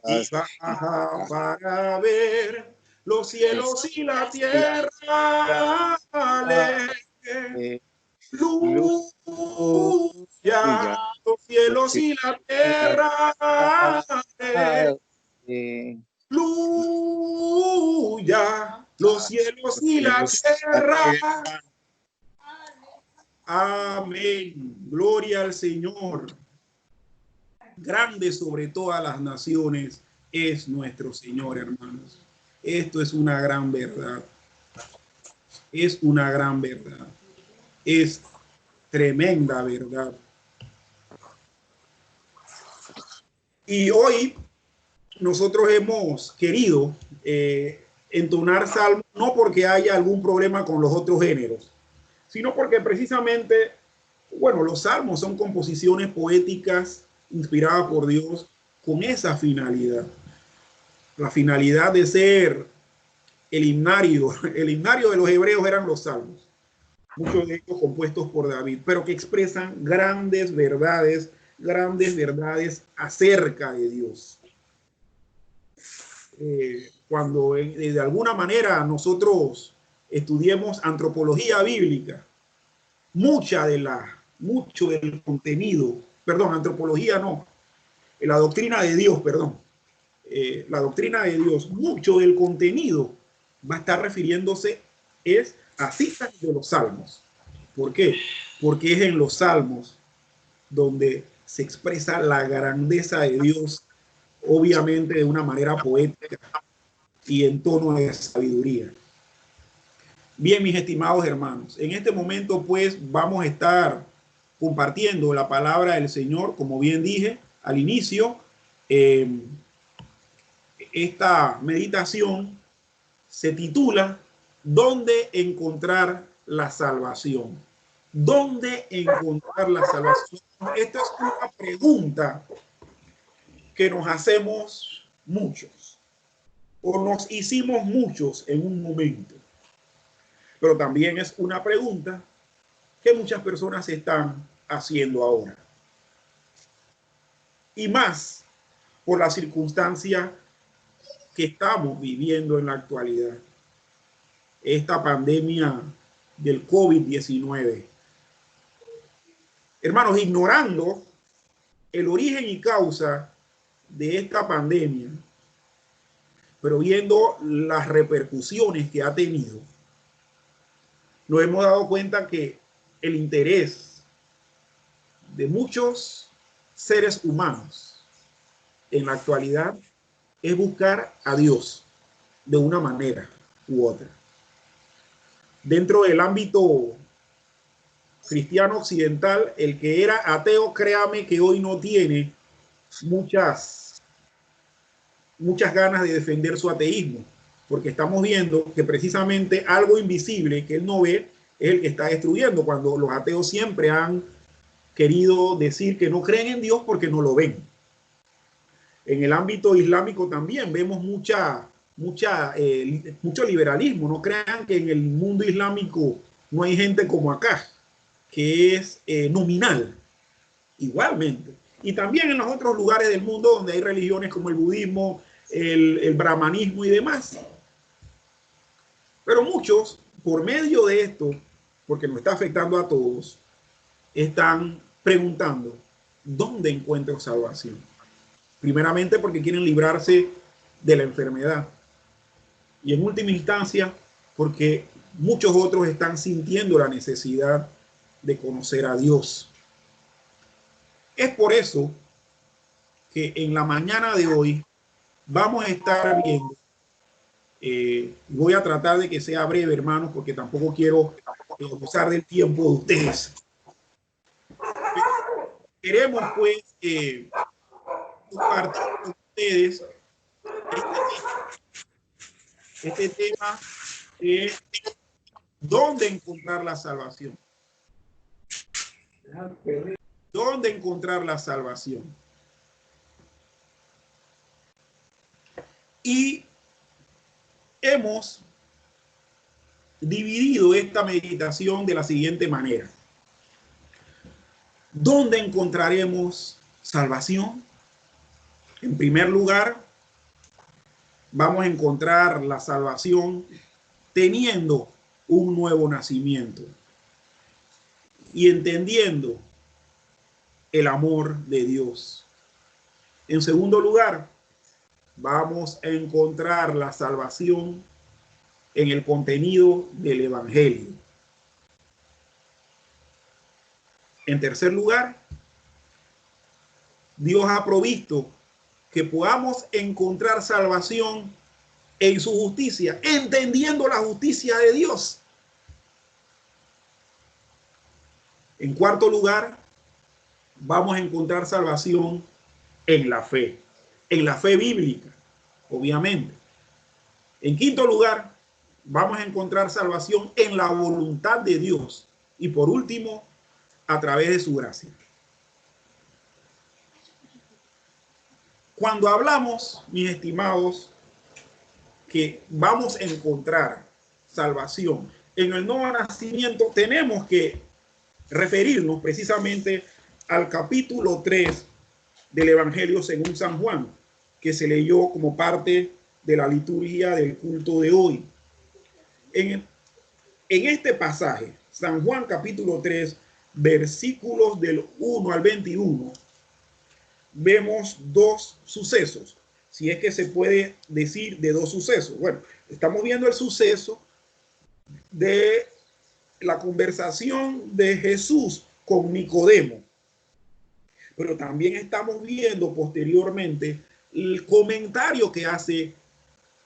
y baja para ver los cielos y la tierra. Aleluya, los cielos y la tierra. Aleluya, los cielos y la tierra. Amén. Gloria al Señor. Grande sobre todas las naciones es nuestro Señor, hermanos. Esto es una gran verdad. Es una gran verdad. Es tremenda verdad. Y hoy nosotros hemos querido entonar salmos, no porque haya algún problema con los otros géneros, sino porque precisamente, bueno, los salmos son composiciones poéticas inspiradas por Dios con esa finalidad. La finalidad de ser el himnario de los hebreos eran los salmos, muchos de ellos compuestos por David, pero que expresan grandes verdades acerca de Dios. Cuando de alguna manera nosotros estudiemos antropología bíblica, mucho del contenido, antropología no, la doctrina de Dios, la doctrina de Dios, mucho del contenido va a estar refiriéndose a citas de los salmos. ¿Por qué? Porque es en los salmos donde se expresa la grandeza de Dios, obviamente de una manera poética y en tono de sabiduría. Bien, mis estimados hermanos, en este momento pues vamos a estar compartiendo la palabra del Señor, como bien dije al inicio. Esta meditación se titula ¿Dónde encontrar la salvación? ¿Dónde encontrar la salvación? Esta es una pregunta que nos hacemos muchos, o nos hicimos muchos en un momento. Pero también es una pregunta que muchas personas están haciendo ahora. Y más por la circunstancia que estamos viviendo en la actualidad. Esta pandemia del COVID-19. Hermanos, ignorando el origen y causa de esta pandemia, pero viendo las repercusiones que ha tenido, nos hemos dado cuenta que el interés de muchos seres humanos en la actualidad es buscar a Dios de una manera u otra. Dentro del ámbito cristiano occidental, el que era ateo, créame que hoy no tiene muchas ganas de defender su ateísmo, porque estamos viendo que precisamente algo invisible que él no ve es el que está destruyendo, cuando los ateos siempre han querido decir que no creen en Dios porque no lo ven. En el ámbito islámico también vemos mucho liberalismo. No crean que en el mundo islámico no hay gente como acá, que es nominal, igualmente. Y también en los otros lugares del mundo donde hay religiones como el budismo, el brahmanismo y demás. Pero muchos, por medio de esto, porque nos está afectando a todos, están preguntando, ¿dónde encuentro salvación? Primeramente porque quieren librarse de la enfermedad. Y en última instancia, porque muchos otros están sintiendo la necesidad de conocer a Dios. Es por eso que en la mañana de hoy vamos a estar viendo, voy a tratar de que sea breve, hermanos, porque tampoco quiero abusar del tiempo de ustedes. Queremos pues compartir con ustedes este tema de dónde encontrar la salvación. ¿Dónde encontrar la salvación? Y hemos dividido esta meditación de la siguiente manera. ¿Dónde encontraremos salvación? En primer lugar, vamos a encontrar la salvación teniendo un nuevo nacimiento y entendiendo el amor de Dios. En segundo lugar, vamos a encontrar la salvación en el contenido del Evangelio. En tercer lugar, Dios ha provisto que podamos encontrar salvación en su justicia, entendiendo la justicia de Dios. En cuarto lugar, vamos a encontrar salvación en la fe bíblica, obviamente. En quinto lugar, vamos a encontrar salvación en la voluntad de Dios. Y por último, a través de su gracia. Cuando hablamos, mis estimados, que vamos a encontrar salvación en el nuevo nacimiento, tenemos que referirnos precisamente al capítulo 3 del Evangelio según San Juan, que se leyó como parte de la liturgia del culto de hoy. En este pasaje, San Juan capítulo 3, versículos del 1 al 21, vemos dos sucesos, si es que se puede decir de dos sucesos. Bueno, estamos viendo el suceso de la conversación de Jesús con Nicodemo, pero también estamos viendo posteriormente el comentario que hace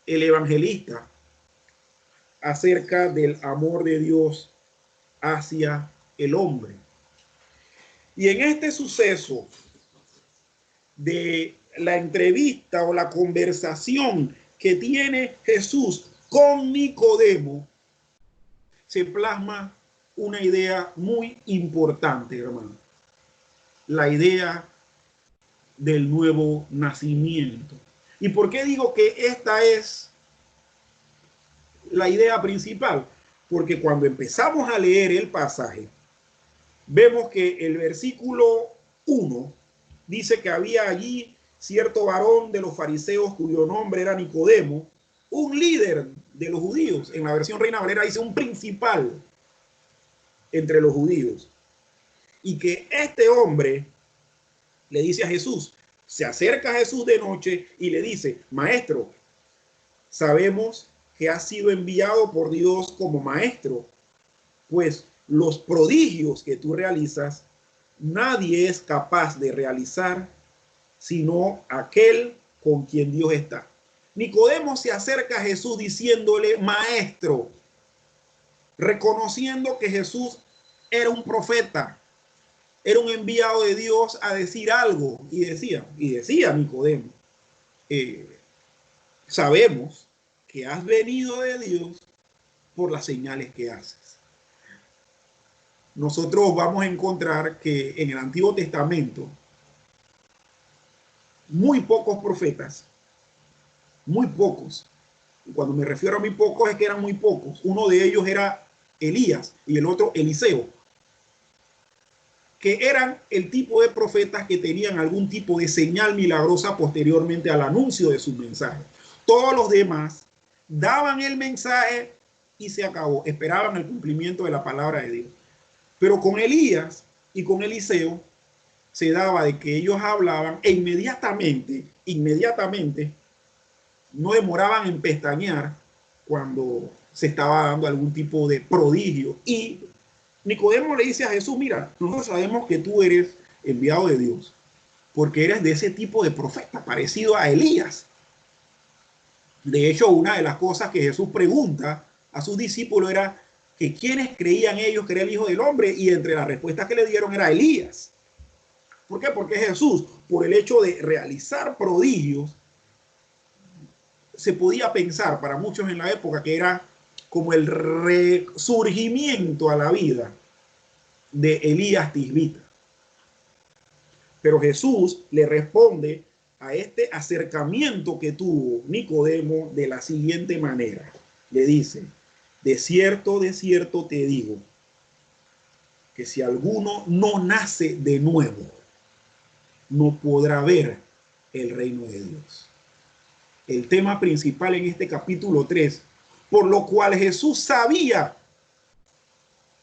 el evangelista acerca del amor de Dios hacia el hombre. Y en este suceso de la entrevista o la conversación que tiene Jesús con Nicodemo, se plasma una idea muy importante, hermano. La idea del nuevo nacimiento. ¿Y por qué digo que esta es la idea principal? Porque cuando empezamos a leer el pasaje, vemos que el versículo 1 dice que había allí cierto varón de los fariseos cuyo nombre era Nicodemo, un líder de los judíos. En la versión Reina Valera dice un principal entre los judíos. Y que este hombre le dice a Jesús, se acerca a Jesús de noche y le dice, maestro, sabemos que has sido enviado por Dios como maestro, pues los prodigios que tú realizas, nadie es capaz de realizar sino aquel con quien Dios está. Nicodemo se acerca a Jesús diciéndole, maestro, reconociendo que Jesús era un profeta, era un enviado de Dios a decir algo, y decía Nicodemo, sabemos que has venido de Dios por las señales que haces. Nosotros vamos a encontrar que en el Antiguo Testamento muy pocos profetas, muy pocos, y cuando me refiero a muy pocos es que eran muy pocos, uno de ellos era Elías y el otro Eliseo, que eran el tipo de profetas que tenían algún tipo de señal milagrosa posteriormente al anuncio de su mensaje. Todos los demás daban el mensaje y se acabó, esperaban el cumplimiento de la palabra de Dios. Pero con Elías y con Eliseo se daba de que ellos hablaban e inmediatamente, no demoraban en pestañear cuando se estaba dando algún tipo de prodigio. Y Nicodemo le dice a Jesús, mira, nosotros sabemos que tú eres enviado de Dios, porque eres de ese tipo de profeta, parecido a Elías. De hecho, una de las cosas que Jesús pregunta a sus discípulos era que quiénes creían ellos que era el Hijo del Hombre, y entre las respuestas que le dieron era Elías. ¿Por qué? Porque Jesús, por el hecho de realizar prodigios, se podía pensar para muchos en la época que era como el resurgimiento a la vida de Elías Tisbita. Pero Jesús le responde a este acercamiento que tuvo Nicodemo de la siguiente manera. Le dice, de cierto te digo, que si alguno no nace de nuevo, no podrá ver el reino de Dios. El tema principal en este capítulo 3, por lo cual Jesús sabía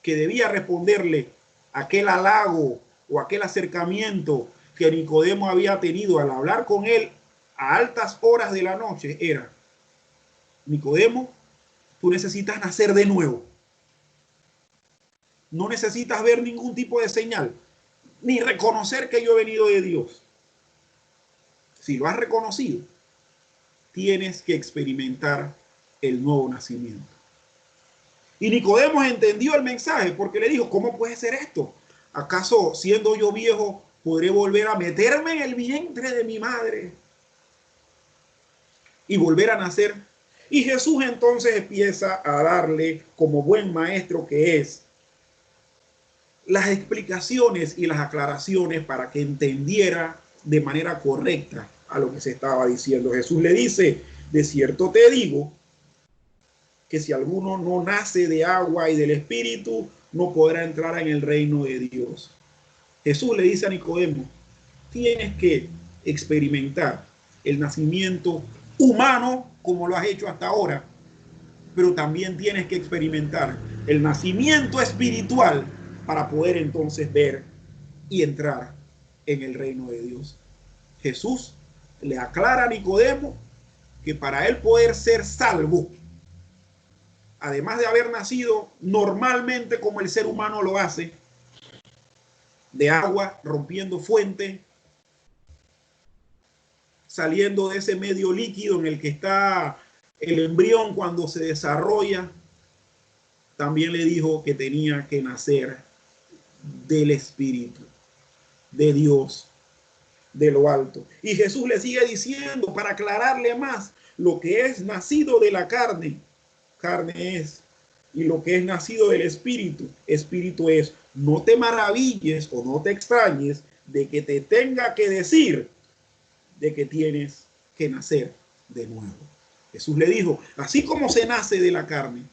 que debía responderle aquel halago o aquel acercamiento que Nicodemo había tenido al hablar con él a altas horas de la noche, era: Nicodemo, tú necesitas nacer de nuevo. No necesitas ver ningún tipo de señal, ni reconocer que yo he venido de Dios. Si lo has reconocido, tienes que experimentar el nuevo nacimiento. Y Nicodemo entendió el mensaje porque le dijo: ¿cómo puede ser esto? ¿Acaso siendo yo viejo podré volver a meterme en el vientre de mi madre y volver a nacer? Y Jesús entonces empieza a darle, como buen maestro que es, las explicaciones y las aclaraciones para que entendiera de manera correcta a lo que se estaba diciendo. Jesús le dice: de cierto te digo que si alguno no nace de agua y del Espíritu, no podrá entrar en el reino de Dios. Jesús le dice a Nicodemo: tienes que experimentar el nacimiento humano como lo has hecho hasta ahora, pero también tienes que experimentar el nacimiento espiritual para poder entonces ver y entrar en el reino de Dios. Jesús le aclara a Nicodemo que para él poder ser salvo, además de haber nacido normalmente como el ser humano lo hace, de agua, rompiendo fuente, saliendo de ese medio líquido en el que está el embrión cuando se desarrolla, también le dijo que tenía que nacer del Espíritu, de Dios, de lo alto. Y Jesús le sigue diciendo, para aclararle más, lo que es nacido de la carne, carne es, y lo que es nacido del Espíritu, Espíritu es. No te maravilles o no te extrañes de que te tenga que decir de que tienes que nacer de nuevo. Jesús le dijo: así como se nace de la carne,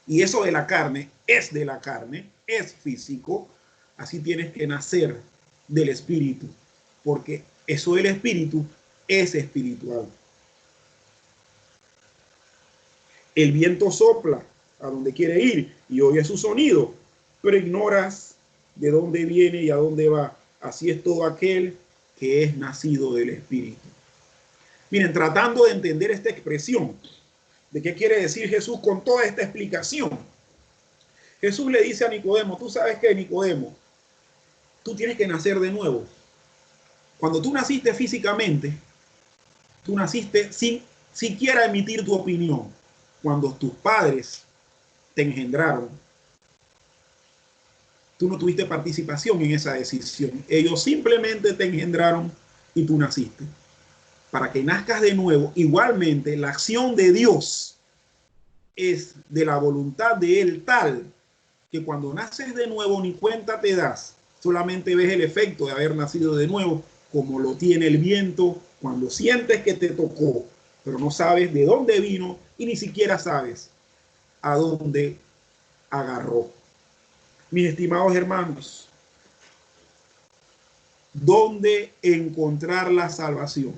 y eso de la carne, es físico, así tienes que nacer del Espíritu, porque eso del Espíritu es espiritual. El viento sopla a donde quiere ir y oyes su sonido, pero ignoras de dónde viene y a dónde va. Así es todo aquel que es nacido del Espíritu. Miren, tratando de entender esta expresión, de qué quiere decir Jesús con toda esta explicación, Jesús le dice a Nicodemo: tú sabes que, Nicodemo, tú tienes que nacer de nuevo. Cuando tú naciste físicamente, tú naciste sin siquiera emitir tu opinión. Cuando tus padres te engendraron, tú no tuviste participación en esa decisión. Ellos simplemente te engendraron y tú naciste. Para que nazcas de nuevo, igualmente la acción de Dios es de la voluntad de Él tal que cuando naces de nuevo ni cuenta te das. Solamente ves el efecto de haber nacido de nuevo, como lo tiene el viento cuando sientes que te tocó, pero no sabes de dónde vino y ni siquiera sabes a dónde agarró. Mis estimados hermanos, ¿dónde encontrar la salvación?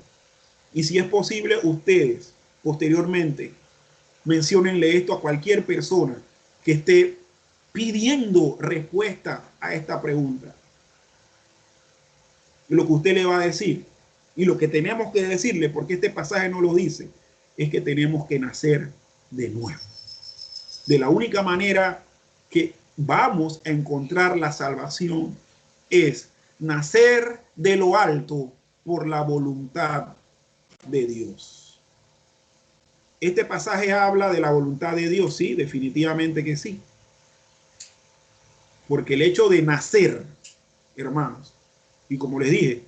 Y si es posible, ustedes posteriormente menciónenle esto a cualquier persona que esté pidiendo respuesta a esta pregunta. Y lo que usted le va a decir y lo que tenemos que decirle, porque este pasaje no lo dice, es que tenemos que nacer de nuevo. De la única manera que vamos a encontrar la salvación es nacer de lo alto por la voluntad de Dios. Este pasaje habla de la voluntad de Dios, sí, definitivamente que sí. Porque el hecho de nacer, hermanos, y como les dije,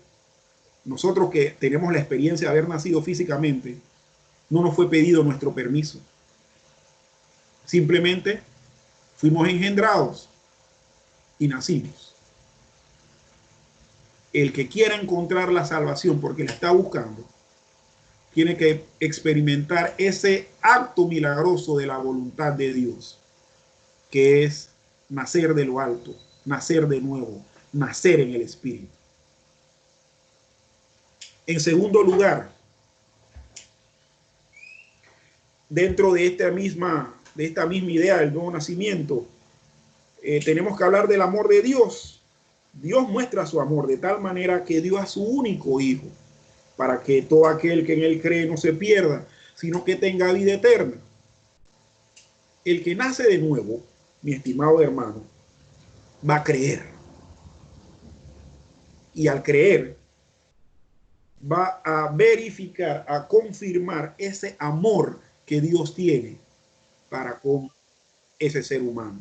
nosotros que tenemos la experiencia de haber nacido físicamente, no nos fue pedido nuestro permiso. Simplemente fuimos engendrados y nacimos. El que quiera encontrar la salvación porque la está buscando, tiene que experimentar ese acto milagroso de la voluntad de Dios, que es nacer de lo alto, nacer de nuevo, nacer en el Espíritu. En segundo lugar, dentro de esta misma idea del nuevo nacimiento, tenemos que hablar del amor de Dios. Dios muestra su amor de tal manera que dio a su único Hijo, para que todo aquel que en él cree no se pierda, sino que tenga vida eterna. El que nace de nuevo, mi estimado hermano, va a creer. Y al creer, va a verificar, a confirmar ese amor que Dios tiene para con ese ser humano.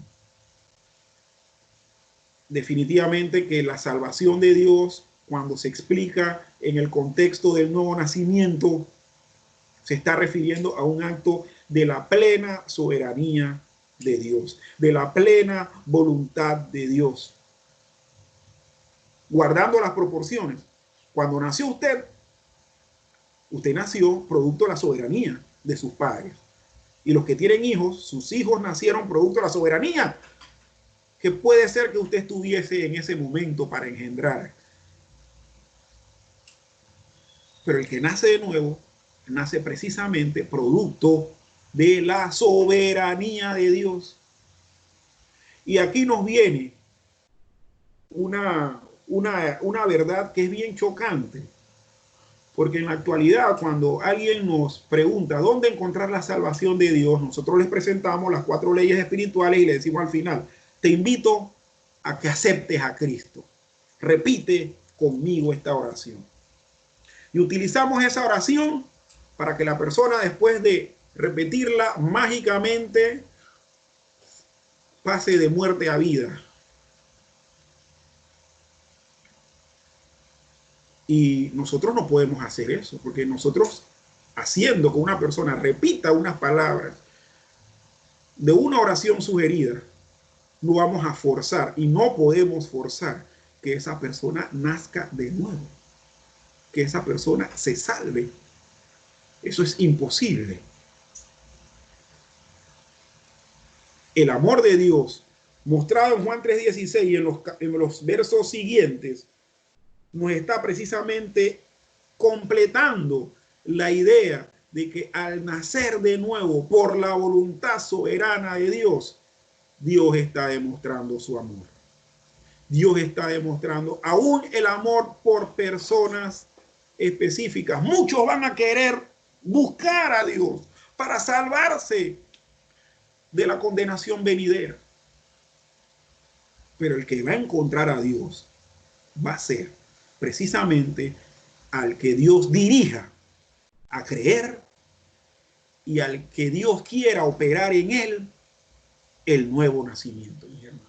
Definitivamente que la salvación de Dios, cuando se explica en el contexto del nuevo nacimiento, se está refiriendo a un acto de la plena soberanía de Dios, de la plena voluntad de Dios. Guardando las proporciones. Cuando nació usted nació producto de la soberanía de sus padres. Y los que tienen hijos, sus hijos nacieron producto de la soberanía que puede ser que usted estuviese en ese momento para engendrar. Pero el que nace de nuevo, nace precisamente producto de la soberanía de Dios. Y aquí nos viene una verdad que es bien chocante. Porque en la actualidad, cuando alguien nos pregunta dónde encontrar la salvación de Dios, nosotros les presentamos las 4 leyes espirituales y le decimos al final, te invito a que aceptes a Cristo. Repite conmigo esta oración. Y utilizamos esa oración para que la persona, después de repetirla, mágicamente pase de muerte a vida. Y nosotros no podemos hacer eso, porque nosotros, haciendo que una persona repita unas palabras de una oración sugerida, no vamos a forzar, y no podemos forzar que esa persona nazca de nuevo, que esa persona se salve. Eso es imposible. El amor de Dios, mostrado en Juan 3:16 y en los versos siguientes, nos está precisamente completando la idea de que al nacer de nuevo por la voluntad soberana de Dios, Dios está demostrando su amor. Dios está demostrando aún el amor por personas específicas. Muchos van a querer buscar a Dios para salvarse de la condenación venidera. Pero el que va a encontrar a Dios va a ser precisamente al que Dios dirija a creer y al que Dios quiera operar en él el nuevo nacimiento, mis hermanos.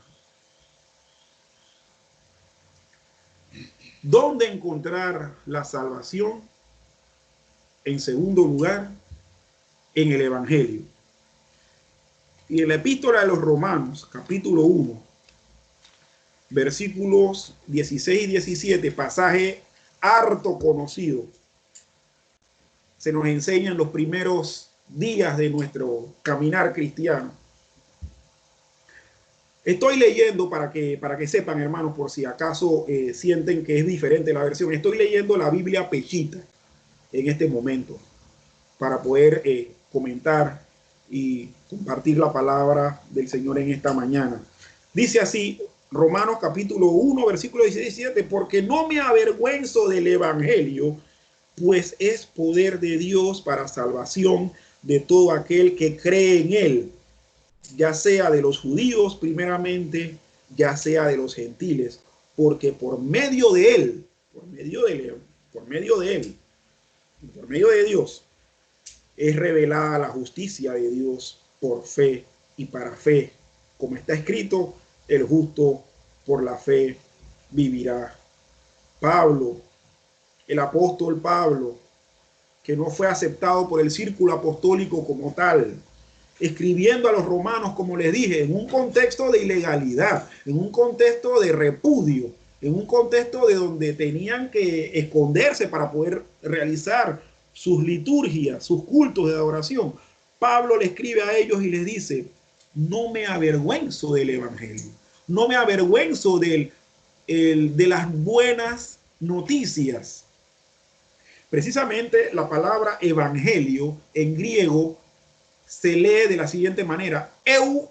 ¿Dónde encontrar la salvación? En segundo lugar, en el Evangelio. Y en la epístola de los Romanos, capítulo 1, versículos 16 y 17, pasaje harto conocido, se nos enseña en los primeros días de nuestro caminar cristiano. Estoy leyendo para que sepan, hermanos, por si acaso sienten que es diferente la versión. Estoy leyendo la Biblia Pechita en este momento para poder comentar y compartir la palabra del Señor en esta mañana. Dice así, Romanos capítulo 1, versículo 17, porque no me avergüenzo del evangelio, pues es poder de Dios para salvación de todo aquel que cree en él, ya sea de los judíos primeramente, ya sea de los gentiles, porque por medio de él, por medio de Dios, es revelada la justicia de Dios por fe y para fe, como está escrito, el justo por la fe vivirá. Pablo, el apóstol Pablo, que no fue aceptado por el círculo apostólico como tal, escribiendo a los romanos, como les dije, en un contexto de ilegalidad, en un contexto de repudio, en un contexto de donde tenían que esconderse para poder realizar sus liturgias, sus cultos de adoración. Pablo le escribe a ellos y les dice, no me avergüenzo del evangelio, no me avergüenzo de las buenas noticias. Precisamente la palabra evangelio en griego se lee de la siguiente manera: eu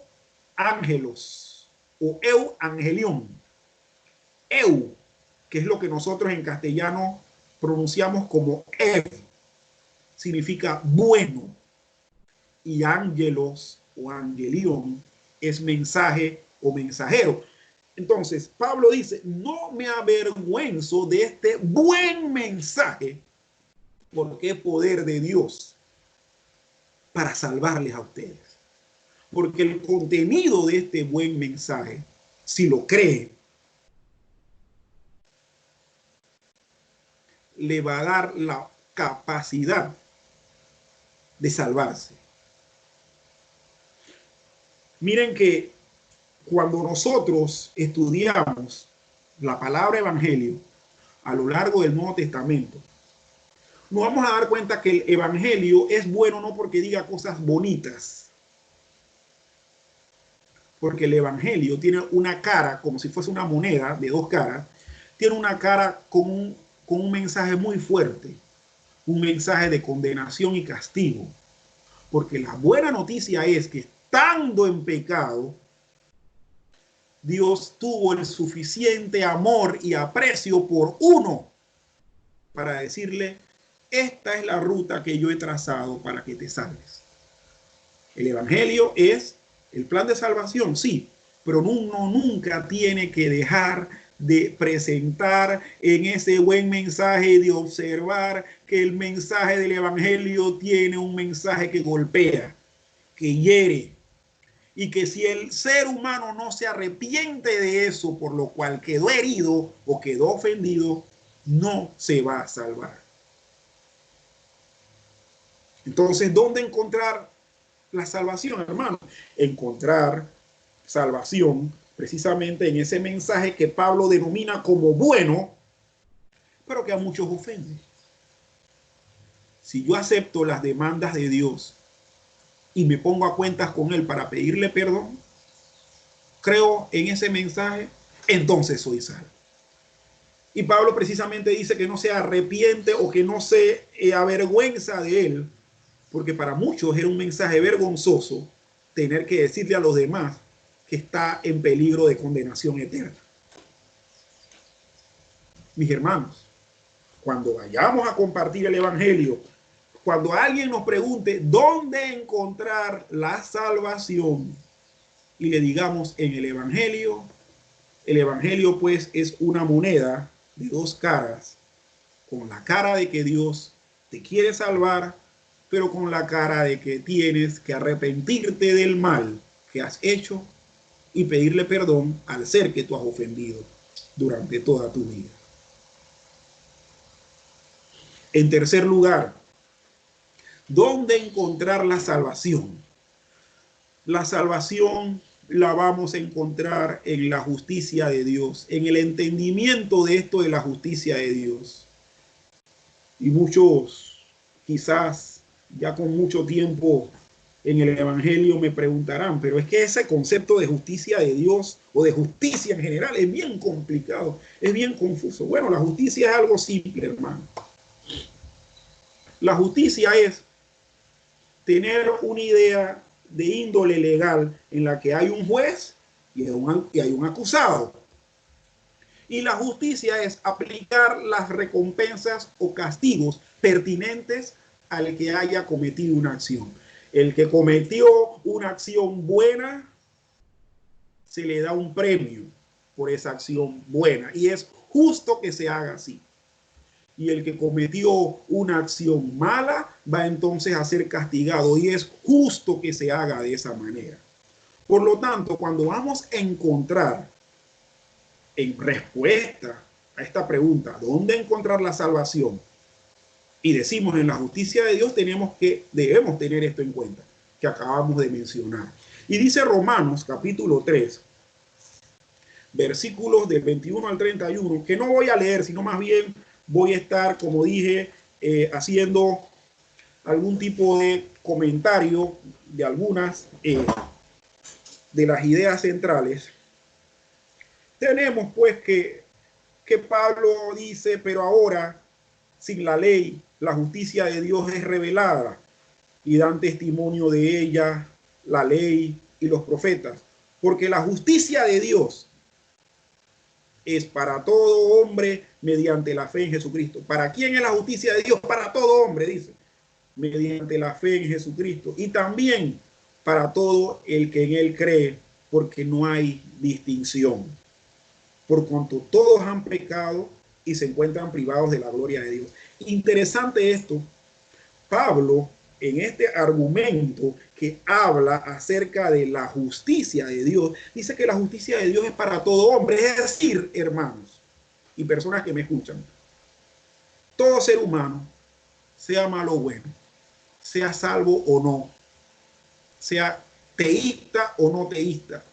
angelos o eu angelion. Eu, que es lo que nosotros en castellano pronunciamos como ev, significa bueno, y ángelos o angelion es mensaje o mensajero. Entonces, Pablo dice, no me avergüenzo de este buen mensaje, porque es poder de Dios para salvarles a ustedes. Porque el contenido de este buen mensaje, si lo cree, le va a dar la capacidad de salvarse. Miren que cuando nosotros estudiamos la palabra evangelio a lo largo del Nuevo Testamento, nos vamos a dar cuenta que el evangelio es bueno no porque diga cosas bonitas, porque el evangelio tiene una cara como si fuese una moneda de dos caras, tiene una cara con un mensaje muy fuerte, un mensaje de condenación y castigo, porque la buena noticia es que estando en pecado, Dios tuvo el suficiente amor y aprecio por uno para decirle, esta es la ruta que yo he trazado para que te salves. El evangelio es el plan de salvación, sí, pero uno nunca tiene que dejar de presentar en ese buen mensaje, de observar que el mensaje del evangelio tiene un mensaje que golpea, que hiere, y que si el ser humano no se arrepiente de eso, por lo cual quedó herido o quedó ofendido, no se va a salvar. Entonces, ¿dónde encontrar la salvación, hermano? Encontrar salvación precisamente en ese mensaje que Pablo denomina como bueno, pero que a muchos ofende. Si yo acepto las demandas de Dios y me pongo a cuentas con Él para pedirle perdón, creo en ese mensaje, entonces soy salvo. Y Pablo precisamente dice que no se arrepiente o que no se avergüenza de él, porque para muchos era un mensaje vergonzoso tener que decirle a los demás que está en peligro de condenación eterna. Mis hermanos, cuando vayamos a compartir el evangelio, cuando alguien nos pregunte dónde encontrar la salvación y le digamos en el evangelio pues es una moneda de dos caras, con la cara de que Dios te quiere salvar, pero con la cara de que tienes que arrepentirte del mal que has hecho y pedirle perdón al ser que tú has ofendido durante toda tu vida. En tercer lugar, ¿dónde encontrar la salvación? La salvación la vamos a encontrar en la justicia de Dios, en el entendimiento de esto de la justicia de Dios. Y muchos, quizás ya con mucho tiempo en el evangelio, me preguntarán, pero es que ese concepto de justicia de Dios o de justicia en general es bien complicado, es bien confuso. Bueno, la justicia es algo simple, hermano. La justicia es tener una idea de índole legal en la que hay un juez y hay un acusado. Y la justicia es aplicar las recompensas o castigos pertinentes al que haya cometido una acción. El que cometió una acción buena, se le da un premio por esa acción buena. Y es justo que se haga así. Y el que cometió una acción mala va entonces a ser castigado, y es justo que se haga de esa manera. Por lo tanto, cuando vamos a encontrar en respuesta a esta pregunta, ¿dónde encontrar la salvación? Y decimos en la justicia de Dios, debemos tener esto en cuenta, que acabamos de mencionar. Y dice Romanos capítulo 3, versículos del 21 al 31, que no voy a leer, sino más bien voy a estar, como dije, haciendo algún tipo de comentario de algunas de las ideas centrales. Tenemos pues que Pablo dice, pero ahora sin la ley la justicia de Dios es revelada y dan testimonio de ella la ley y los profetas. Porque la justicia de Dios es para todo hombre mediante la fe en Jesucristo. ¿Para quién es la justicia de Dios? Para todo hombre, dice. Mediante la fe en Jesucristo. Y también para todo el que en él cree, porque no hay distinción. Por cuanto todos han pecado y se encuentran privados de la gloria de Dios. Interesante esto. Pablo, en este argumento que habla acerca de la justicia de Dios, dice que la justicia de Dios es para todo hombre. Es decir, hermanos y personas que me escuchan, todo ser humano, sea malo o bueno, sea salvo o no, sea teísta o no teísta,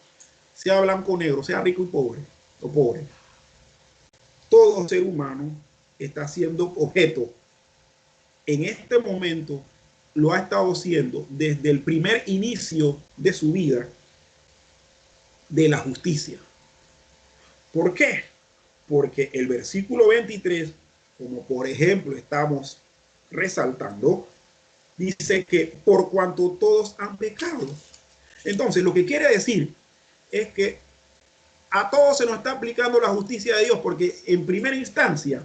sea blanco o negro, sea rico y pobre o pobre, todo ser humano está siendo objeto en este momento, lo ha estado siendo desde el primer inicio de su vida, de la justicia. ¿Por qué? Porque el versículo 23, como por ejemplo estamos resaltando, dice que por cuanto todos han pecado. Entonces, lo que quiere decir es que a todos se nos está aplicando la justicia de Dios, porque en primera instancia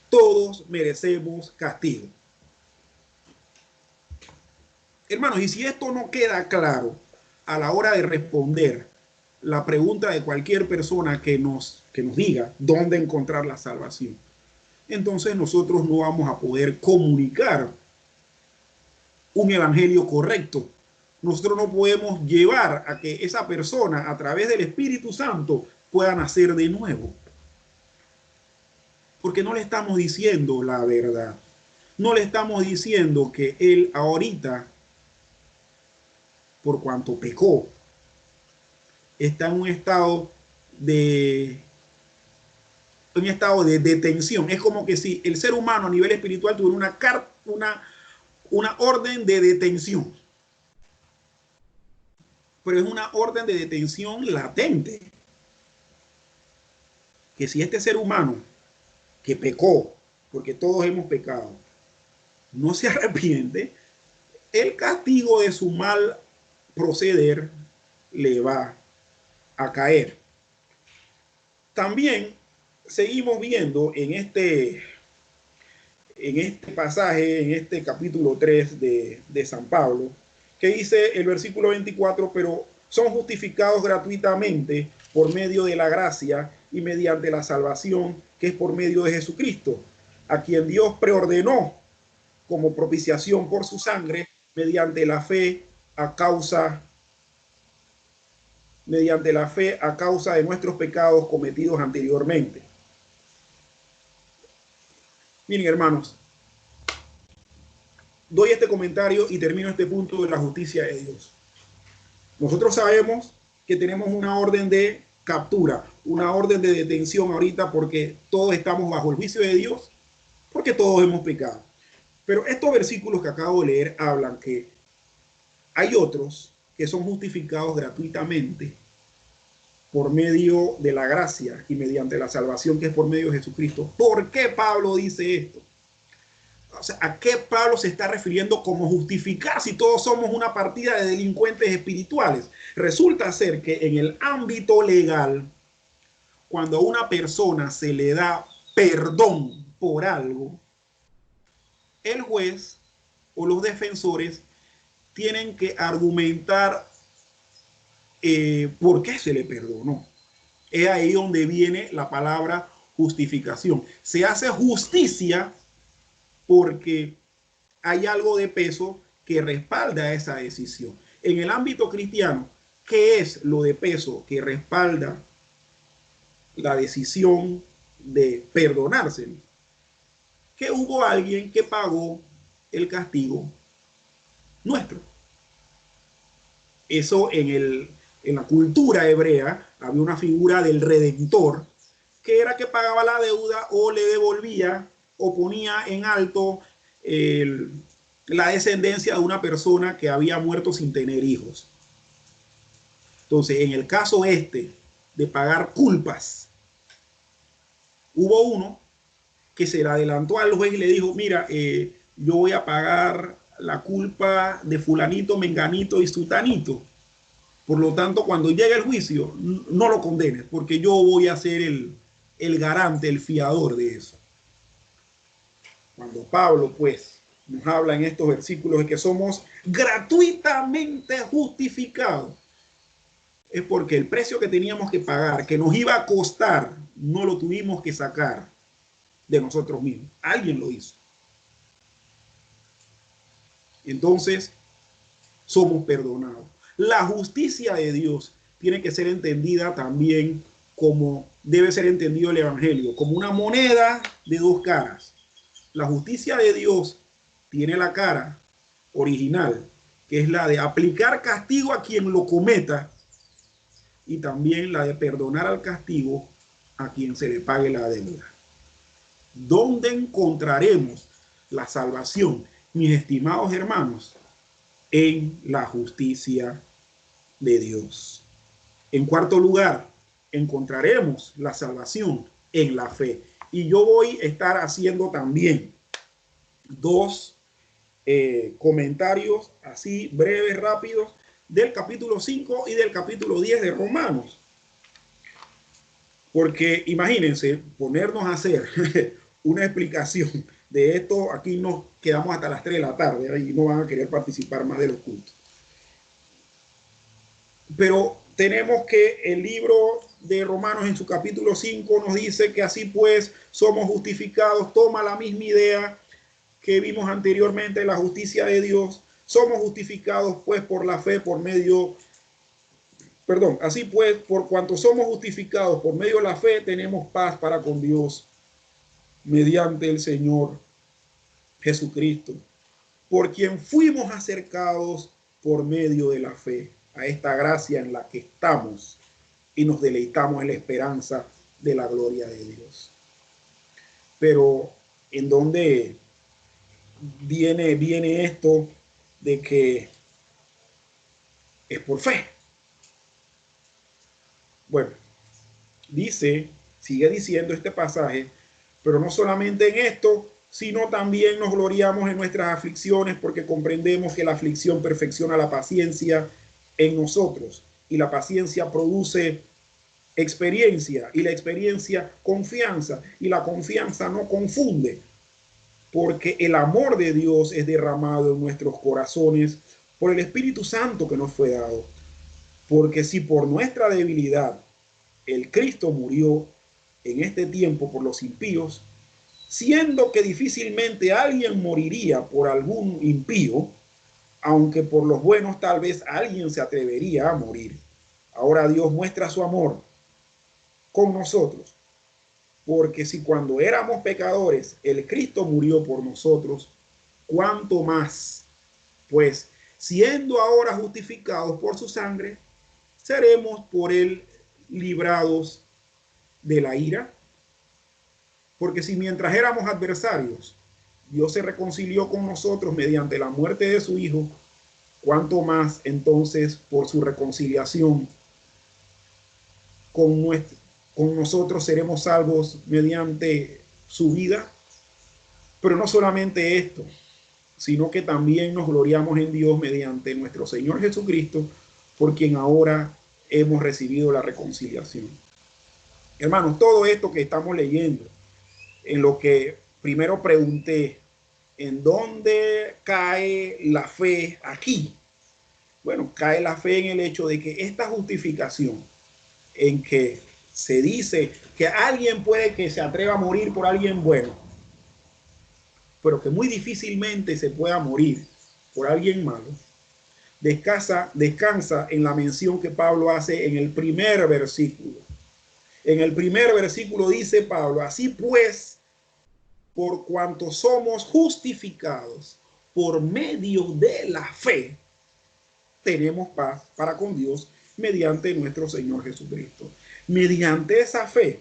todos merecemos castigo. Hermanos, y si esto no queda claro a la hora de responder la pregunta de cualquier persona que nos diga dónde encontrar la salvación, entonces nosotros no vamos a poder comunicar un evangelio correcto. Nosotros no podemos llevar a que esa persona a través del Espíritu Santo pueda nacer de nuevo. Porque no le estamos diciendo la verdad. No le estamos diciendo que él ahorita, por cuanto pecó, está en un estado de detención. Es como que si el ser humano a nivel espiritual tuviera una orden de detención. Pero es una orden de detención latente. Que si este ser humano que pecó, porque todos hemos pecado, no se arrepiente, el castigo de su mal proceder le va a caer. También seguimos viendo en este pasaje, en este capítulo 3 de San Pablo, que dice el versículo 24, pero son justificados gratuitamente por medio de la gracia y mediante la salvación que es por medio de Jesucristo, a quien Dios preordenó como propiciación por su sangre mediante la fe a causa de nuestros pecados cometidos anteriormente. Miren, hermanos, doy este comentario y termino este punto de la justicia de Dios. Nosotros sabemos que tenemos una orden de captura, una orden de detención ahorita porque todos estamos bajo el juicio de Dios, porque todos hemos pecado. Pero estos versículos que acabo de leer hablan que hay otros que son justificados gratuitamente por medio de la gracia y mediante la salvación que es por medio de Jesucristo. ¿Por qué Pablo dice esto? O sea, ¿a qué Pablo se está refiriendo como justificar si todos somos una partida de delincuentes espirituales? Resulta ser que en el ámbito legal, cuando a una persona se le da perdón por algo, el juez o los defensores tienen que argumentar por qué se le perdonó. Es ahí donde viene la palabra justificación. Se hace justicia porque hay algo de peso que respalda esa decisión. En el ámbito cristiano, ¿qué es lo de peso que respalda la decisión de perdonárselo? Que hubo alguien que pagó el castigo nuestro. Eso en la cultura hebrea había una figura del redentor que era que pagaba la deuda o le devolvía o ponía en alto la descendencia de una persona que había muerto sin tener hijos. Entonces, en el caso de pagar culpas, hubo uno que se le adelantó al juez y le dijo, mira, yo voy a pagar la culpa de fulanito, menganito y sutanito. Por lo tanto, cuando llegue el juicio, no lo condenes, porque yo voy a ser el garante, el fiador de eso. Cuando Pablo, pues, nos habla en estos versículos de que somos gratuitamente justificados, es porque el precio que teníamos que pagar, que nos iba a costar, no lo tuvimos que sacar de nosotros mismos. Alguien lo hizo. Entonces, somos perdonados. La justicia de Dios tiene que ser entendida también como debe ser entendido el Evangelio, como una moneda de dos caras. La justicia de Dios tiene la cara original, que es la de aplicar castigo a quien lo cometa, y también la de perdonar al castigo a quien se le pague la deuda. ¿Dónde encontraremos la salvación, mis estimados hermanos? En la justicia de Dios. En cuarto lugar, encontraremos la salvación en la fe. Y yo voy a estar haciendo también dos comentarios así breves, rápidos, del capítulo 5 y del capítulo 10 de Romanos. Porque imagínense, ponernos a hacer una explicación de esto, aquí nos quedamos hasta las 3 de la tarde y no van a querer participar más de los cultos. Pero tenemos que el libro de Romanos en su capítulo 5 nos dice que así pues somos justificados, toma la misma idea que vimos anteriormente, la justicia de Dios. Somos justificados pues por la fe, por medio, así pues, por cuanto somos justificados por medio de la fe, tenemos paz para con Dios mediante el Señor Jesucristo, por quien fuimos acercados por medio de la fe a esta gracia en la que estamos y nos deleitamos en la esperanza de la gloria de Dios. Pero ¿en dónde viene esto de que es por fe? Bueno, sigue diciendo este pasaje, pero no solamente en esto, sino también nos gloriamos en nuestras aflicciones, porque comprendemos que la aflicción perfecciona la paciencia en nosotros, y la paciencia produce experiencia, y la experiencia confianza, y la confianza no confunde, porque el amor de Dios es derramado en nuestros corazones por el Espíritu Santo que nos fue dado. Porque si por nuestra debilidad el Cristo murió en este tiempo por los impíos, siendo que difícilmente alguien moriría por algún impío, aunque por los buenos tal vez alguien se atrevería a morir. Ahora Dios muestra su amor con nosotros, porque si cuando éramos pecadores el Cristo murió por nosotros, ¿cuánto más? Pues siendo ahora justificados por su sangre, seremos por él librados de la ira. Porque si mientras éramos adversarios, Dios se reconcilió con nosotros mediante la muerte de su Hijo, ¿cuánto más entonces por su reconciliación con nosotros seremos salvos mediante su vida? Pero no solamente esto, sino que también nos gloriamos en Dios mediante nuestro Señor Jesucristo, por quien ahora hemos recibido la reconciliación. Hermanos, todo esto que estamos leyendo, en lo que primero pregunté, ¿en dónde cae la fe aquí? Bueno, cae la fe en el hecho de que esta justificación, en que se dice que alguien puede que se atreva a morir por alguien bueno, pero que muy difícilmente se pueda morir por alguien malo, descansa en la mención que Pablo hace en el primer versículo. En el primer versículo dice Pablo, así pues, por cuanto somos justificados por medio de la fe, tenemos paz para con Dios mediante nuestro Señor Jesucristo. Mediante esa fe,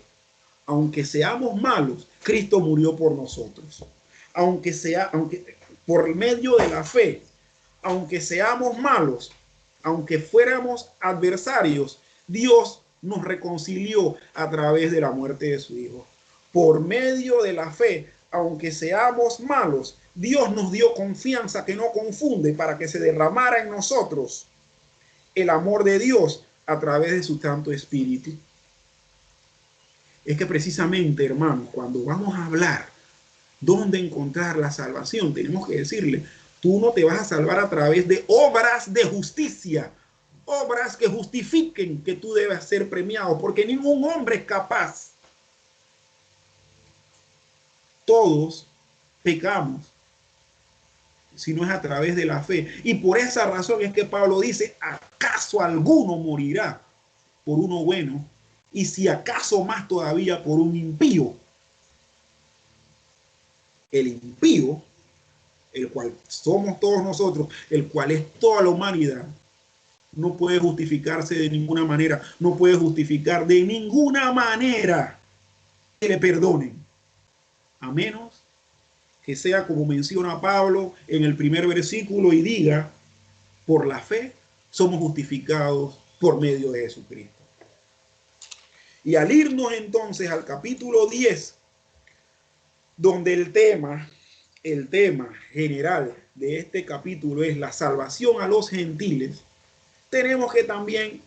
aunque seamos malos, Cristo murió por nosotros. Aunque por medio de la fe, aunque seamos malos, aunque fuéramos adversarios, Dios nos reconcilió a través de la muerte de su Hijo. Por medio de la fe, aunque seamos malos, Dios nos dio confianza que no confunde para que se derramara en nosotros el amor de Dios a través de su Santo Espíritu. Es que precisamente, hermanos, cuando vamos a hablar dónde encontrar la salvación, tenemos que decirle, tú no te vas a salvar a través de obras de justicia, obras que justifiquen que tú debes ser premiado, porque ningún hombre es capaz. Todos pecamos, si no es a través de la fe. Y por esa razón es que Pablo dice, ¿acaso alguno morirá por uno bueno? Y si acaso más todavía por un impío. El impío, el cual somos todos nosotros, el cual es toda la humanidad, no puede justificarse de ninguna manera, no puede justificar de ninguna manera que le perdonen, a menos que sea como menciona Pablo en el primer versículo y diga, por la fe somos justificados por medio de Jesucristo. Y al irnos entonces al capítulo 10, donde el tema general de este capítulo es la salvación a los gentiles, tenemos que también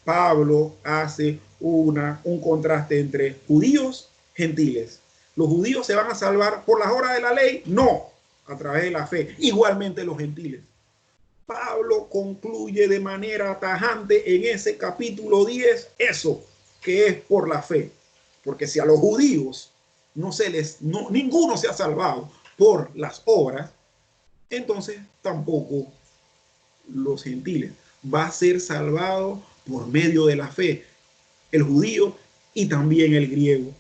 Pablo hace un contraste entre judíos y gentiles. ¿Los judíos se van a salvar por las obras de la ley? No, a través de la fe. Igualmente los gentiles. Pablo concluye de manera tajante en ese capítulo 10 eso, que es por la fe. Porque si a los judíos ninguno se ha salvado por las obras, entonces tampoco los gentiles. Va a ser salvado por medio de la fe, el judío y también el griego.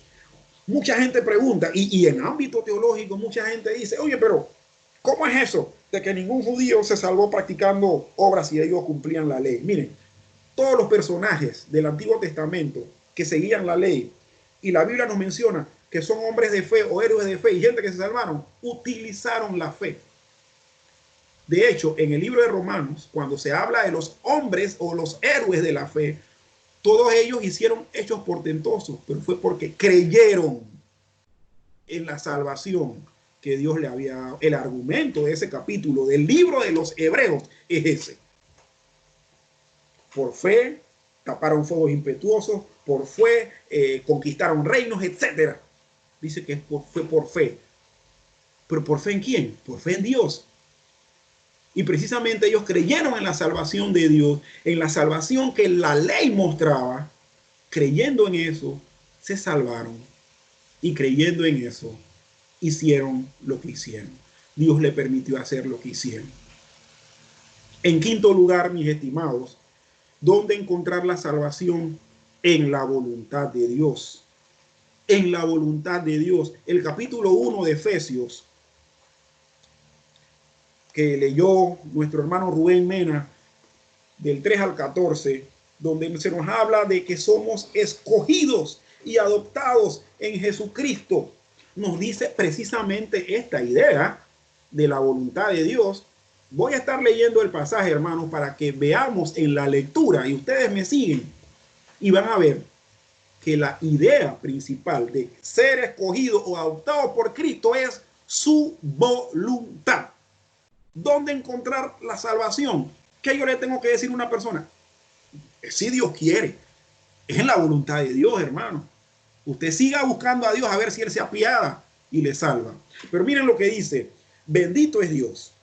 Mucha gente pregunta, y en ámbito teológico mucha gente dice, oye, pero ¿cómo es eso de que ningún judío se salvó practicando obras y ellos cumplían la ley? Miren, todos los personajes del Antiguo Testamento que seguían la ley, y la Biblia nos menciona que son hombres de fe o héroes de fe y gente que se salvaron, utilizaron la fe. De hecho, en el libro de Romanos, cuando se habla de los hombres o los héroes de la fe, todos ellos hicieron hechos portentosos, pero fue porque creyeron en la salvación que Dios le había dado. El argumento de ese capítulo del libro de los Hebreos es ese. Por fe taparon fuegos impetuosos, por fe conquistaron reinos, etc. Dice que fue por fe. ¿Pero por fe en quién? Por fe en Dios. Y precisamente ellos creyeron en la salvación de Dios, en la salvación que la ley mostraba. Creyendo en eso, se salvaron. Y creyendo en eso, hicieron lo que hicieron. Dios le permitió hacer lo que hicieron. En quinto lugar, mis estimados, ¿dónde encontrar la salvación? En la voluntad de Dios. En la voluntad de Dios. El capítulo 1 de Efesios, que leyó nuestro hermano Rubén Mena, del 3 al 14, donde se nos habla de que somos escogidos y adoptados en Jesucristo, nos dice precisamente esta idea de la voluntad de Dios. Voy a estar leyendo el pasaje, hermanos, para que veamos en la lectura, y ustedes me siguen, y van a ver que la idea principal de ser escogido o adoptado por Cristo es su voluntad. ¿Dónde encontrar la salvación? ¿Qué yo le tengo que decir a una persona? Si Dios quiere, es en la voluntad de Dios, hermano. Usted siga buscando a Dios a ver si Él se apiada y le salva. Pero miren lo que dice: bendito es Dios,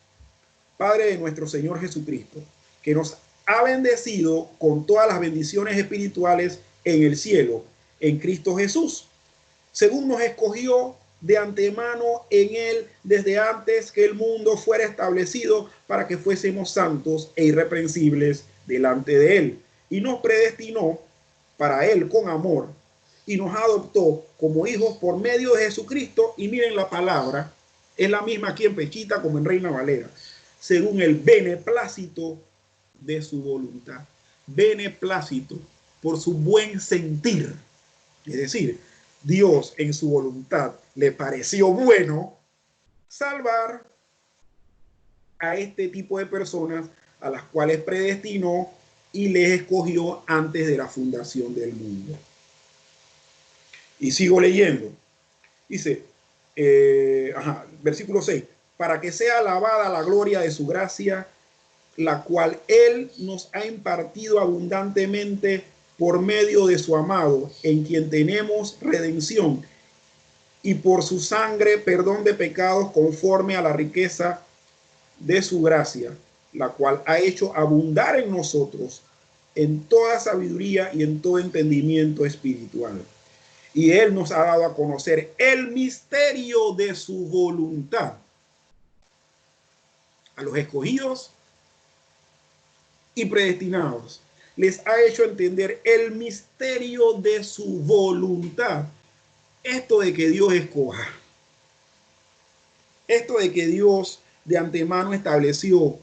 Padre de nuestro Señor Jesucristo, que nos ha bendecido con todas las bendiciones espirituales en el cielo, en Cristo Jesús, según nos escogió de antemano en Él desde antes que el mundo fuera establecido, para que fuésemos santos e irreprensibles delante de Él, y nos predestinó para Él con amor, y nos adoptó como hijos por medio de Jesucristo. Y miren la palabra, es la misma aquí en Pechita como en Reina Valera: según el beneplácito de su voluntad. Beneplácito, por su buen sentir. Es decir, Dios en su voluntad le pareció bueno salvar a este tipo de personas, a las cuales predestinó y les escogió antes de la fundación del mundo. Y sigo leyendo. Dice, versículo 6. para que sea alabada la gloria de su gracia, la cual Él nos ha impartido abundantemente por medio de su amado, en quien tenemos redención, y por su sangre perdón de pecados conforme a la riqueza de su gracia, la cual ha hecho abundar en nosotros en toda sabiduría y en todo entendimiento espiritual. Y Él nos ha dado a conocer el misterio de su voluntad a los escogidos y predestinados. Les ha hecho entender el misterio de su voluntad. Esto de que Dios escoja, esto de que Dios de antemano estableció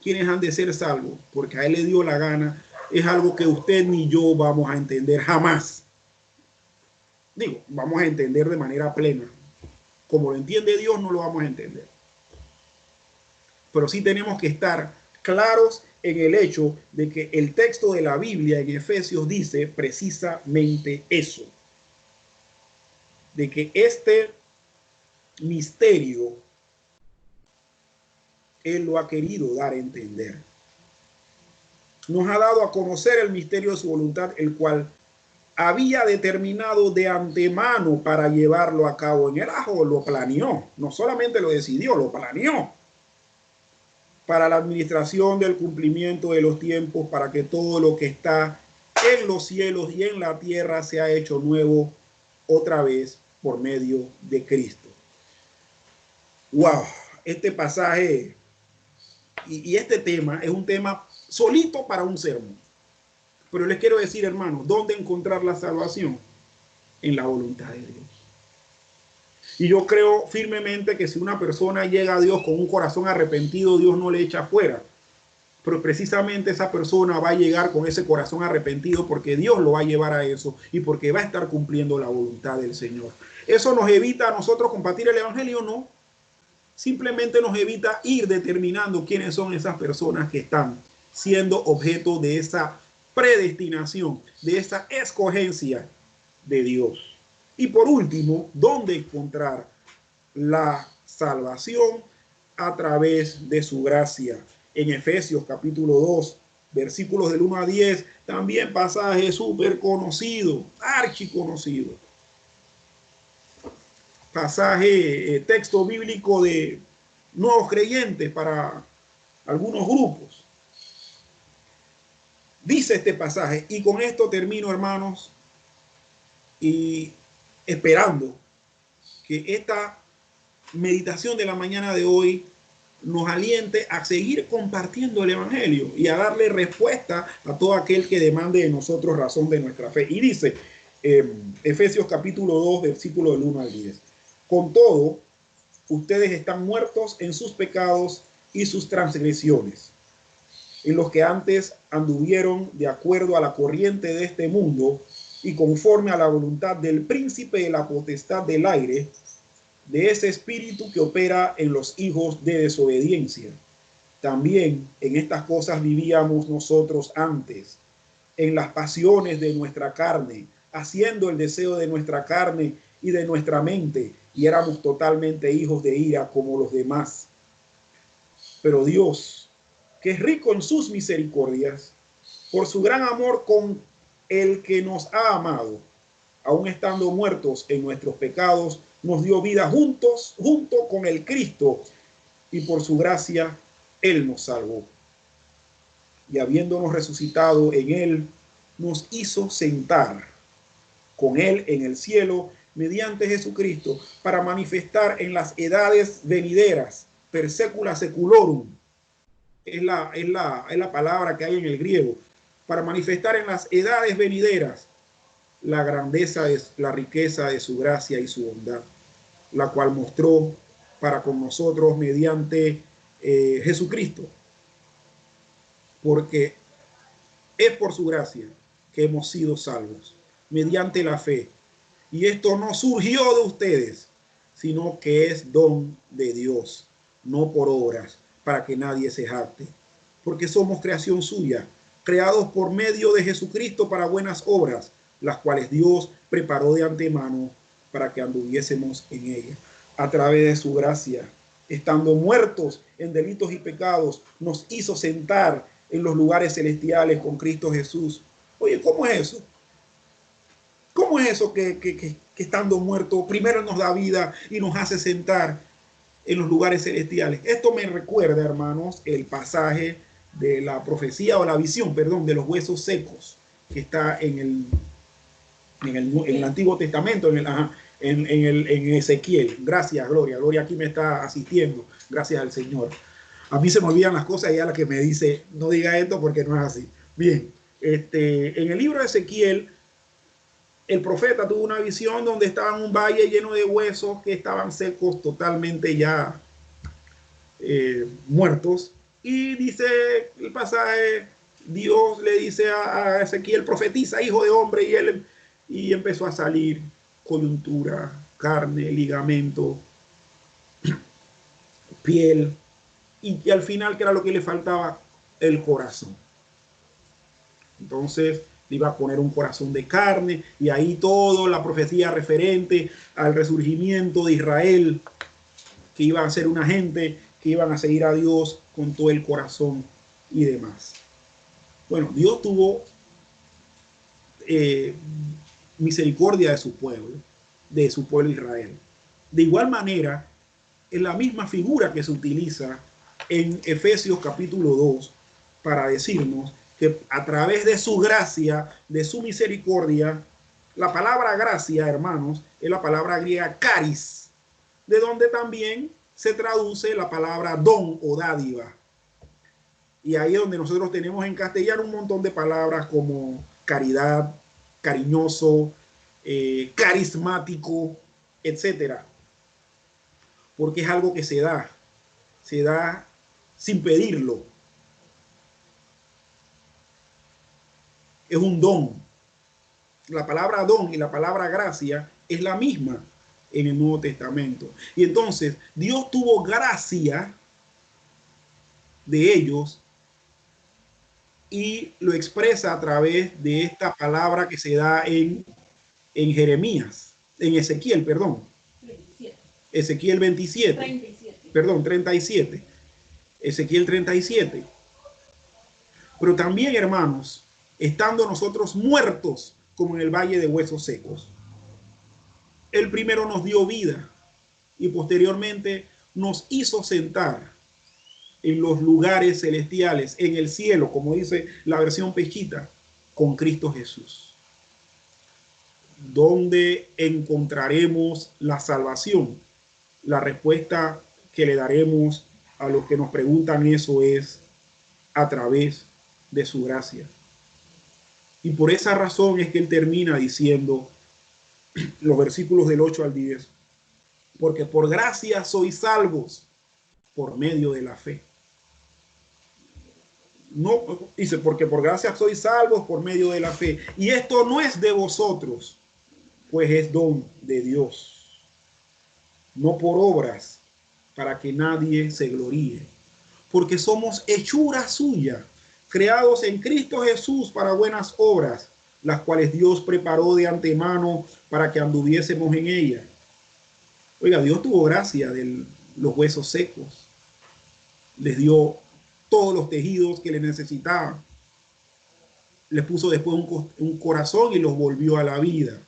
quienes han de ser salvos, porque a Él le dio la gana, es algo que usted ni yo vamos a entender jamás. Digo, vamos a entender de manera plena. Como lo entiende Dios, no lo vamos a entender. Pero sí tenemos que estar claros en el hecho de que el texto de la Biblia en Efesios dice precisamente eso. De que este misterio Él lo ha querido dar a entender. Nos ha dado a conocer el misterio de su voluntad, el cual había determinado de antemano para llevarlo a cabo en el ajo. Lo planeó, no solamente lo decidió, lo planeó para la administración del cumplimiento de los tiempos, para que todo lo que está en los cielos y en la tierra sea hecho nuevo otra vez por medio de Cristo. Wow, este pasaje y este tema es un tema solito para un sermón. Pero les quiero decir, hermanos, ¿dónde encontrar la salvación? En la voluntad de Dios. Y yo creo firmemente que si una persona llega a Dios con un corazón arrepentido, Dios no le echa fuera. Pero precisamente esa persona va a llegar con ese corazón arrepentido porque Dios lo va a llevar a eso y porque va a estar cumpliendo la voluntad del Señor. ¿Eso nos evita a nosotros compartir el evangelio? No. Simplemente nos evita ir determinando quiénes son esas personas que están siendo objeto de esa predestinación, de esa escogencia de Dios. Y por último, ¿dónde encontrar la salvación? A través de su gracia. En Efesios capítulo 2, versículos del 1 a 10, también pasaje súper conocido, archiconocido. Pasaje, texto bíblico de nuevos creyentes para algunos grupos. Dice este pasaje, y con esto termino, hermanos, y esperando que esta meditación de la mañana de hoy nos aliente a seguir compartiendo el evangelio y a darle respuesta a todo aquel que demande de nosotros razón de nuestra fe. Y dice Efesios capítulo 2, versículo del 1 al 10. Con todo, ustedes están muertos en sus pecados y sus transgresiones, en los que antes anduvieron de acuerdo a la corriente de este mundo y conforme a la voluntad del príncipe de la potestad del aire, de ese espíritu que opera en los hijos de desobediencia. También en estas cosas vivíamos nosotros antes, en las pasiones de nuestra carne, haciendo el deseo de nuestra carne y de nuestra mente, y éramos totalmente hijos de ira como los demás. Pero Dios, que es rico en sus misericordias, por su gran amor con el que nos ha amado, aun estando muertos en nuestros pecados, nos dio vida junto con el Cristo, y por su gracia Él nos salvó. Y habiéndonos resucitado en Él, nos hizo sentar con Él en el cielo mediante Jesucristo, para manifestar en las edades venideras, per secula seculorum, es la palabra que hay en el griego, para manifestar en las edades venideras la grandeza, la riqueza de su gracia y su bondad, la cual mostró para con nosotros mediante Jesucristo, porque es por su gracia que hemos sido salvos, mediante la fe. Y esto no surgió de ustedes, sino que es don de Dios, no por obras, para que nadie se jacte, porque somos creación suya, creados por medio de Jesucristo para buenas obras, las cuales Dios preparó de antemano para que anduviésemos en ella. a través de su gracia, estando muertos en delitos y pecados, nos hizo sentar en los lugares celestiales con Cristo Jesús. Oye, ¿cómo es eso? ¿Cómo es eso que estando muerto, primero nos da vida y nos hace sentar en los lugares celestiales? Esto me recuerda, hermanos, el pasaje de la profecía o la visión, perdón, de los huesos secos, que está en el Antiguo Testamento, en Ezequiel. Gracias, Gloria. Gloria aquí me está asistiendo. Gracias al Señor. A mí se me olvidan las cosas y ella la que me dice, no diga esto porque no es así. Bien, en el libro de Ezequiel, el profeta tuvo una visión donde estaba en un valle lleno de huesos que estaban secos, totalmente ya muertos. Y dice el pasaje, Dios le dice a Ezequiel, profetiza, hijo de hombre, y empezó a salir coyuntura, carne, ligamento, piel, y al final, ¿qué era lo que le faltaba? El corazón. Entonces le iba a poner un corazón de carne, y ahí toda la profecía referente al resurgimiento de Israel, que iban a ser una gente que iban a seguir a Dios con todo el corazón y demás. Bueno, Dios tuvo misericordia de su pueblo Israel. De igual manera, es la misma figura que se utiliza en Efesios capítulo 2 para decirnos que a través de su gracia, de su misericordia, la palabra gracia, hermanos, es la palabra griega charis, de donde también se traduce la palabra don o dádiva. Y ahí es donde nosotros tenemos en castellano un montón de palabras como caridad, cariñoso, carismático, etcétera. Porque es algo que se da sin pedirlo. Es un don. La palabra don y la palabra gracia es la misma en el Nuevo Testamento. Y entonces Dios tuvo gracia de ellos y lo expresa a través de esta palabra que se da en Jeremías, en Ezequiel, perdón. 27. Ezequiel 27. 37. Perdón, 37. Ezequiel 37. Pero también, hermanos, estando nosotros muertos como en el valle de huesos secos, Él primero nos dio vida y posteriormente nos hizo sentar en los lugares celestiales, en el cielo, como dice la versión Pechita, con Cristo Jesús, donde encontraremos la salvación. La respuesta que le daremos a los que nos preguntan eso es a través de su gracia. Y por esa razón es que él termina diciendo los versículos del 8 al 10, porque por gracia sois salvos por medio de la fe. No, dice, porque por gracia sois salvos por medio de la fe. Y esto no es de vosotros, pues es don de Dios, no por obras, para que nadie se gloríe. Porque somos hechura suya, creados en Cristo Jesús para buenas obras, las cuales Dios preparó de antemano para que anduviésemos en ellas. Oiga, Dios tuvo gracia de los huesos secos. Les dio todos los tejidos que le necesitaban. Les puso después un corazón y los volvió a la vida.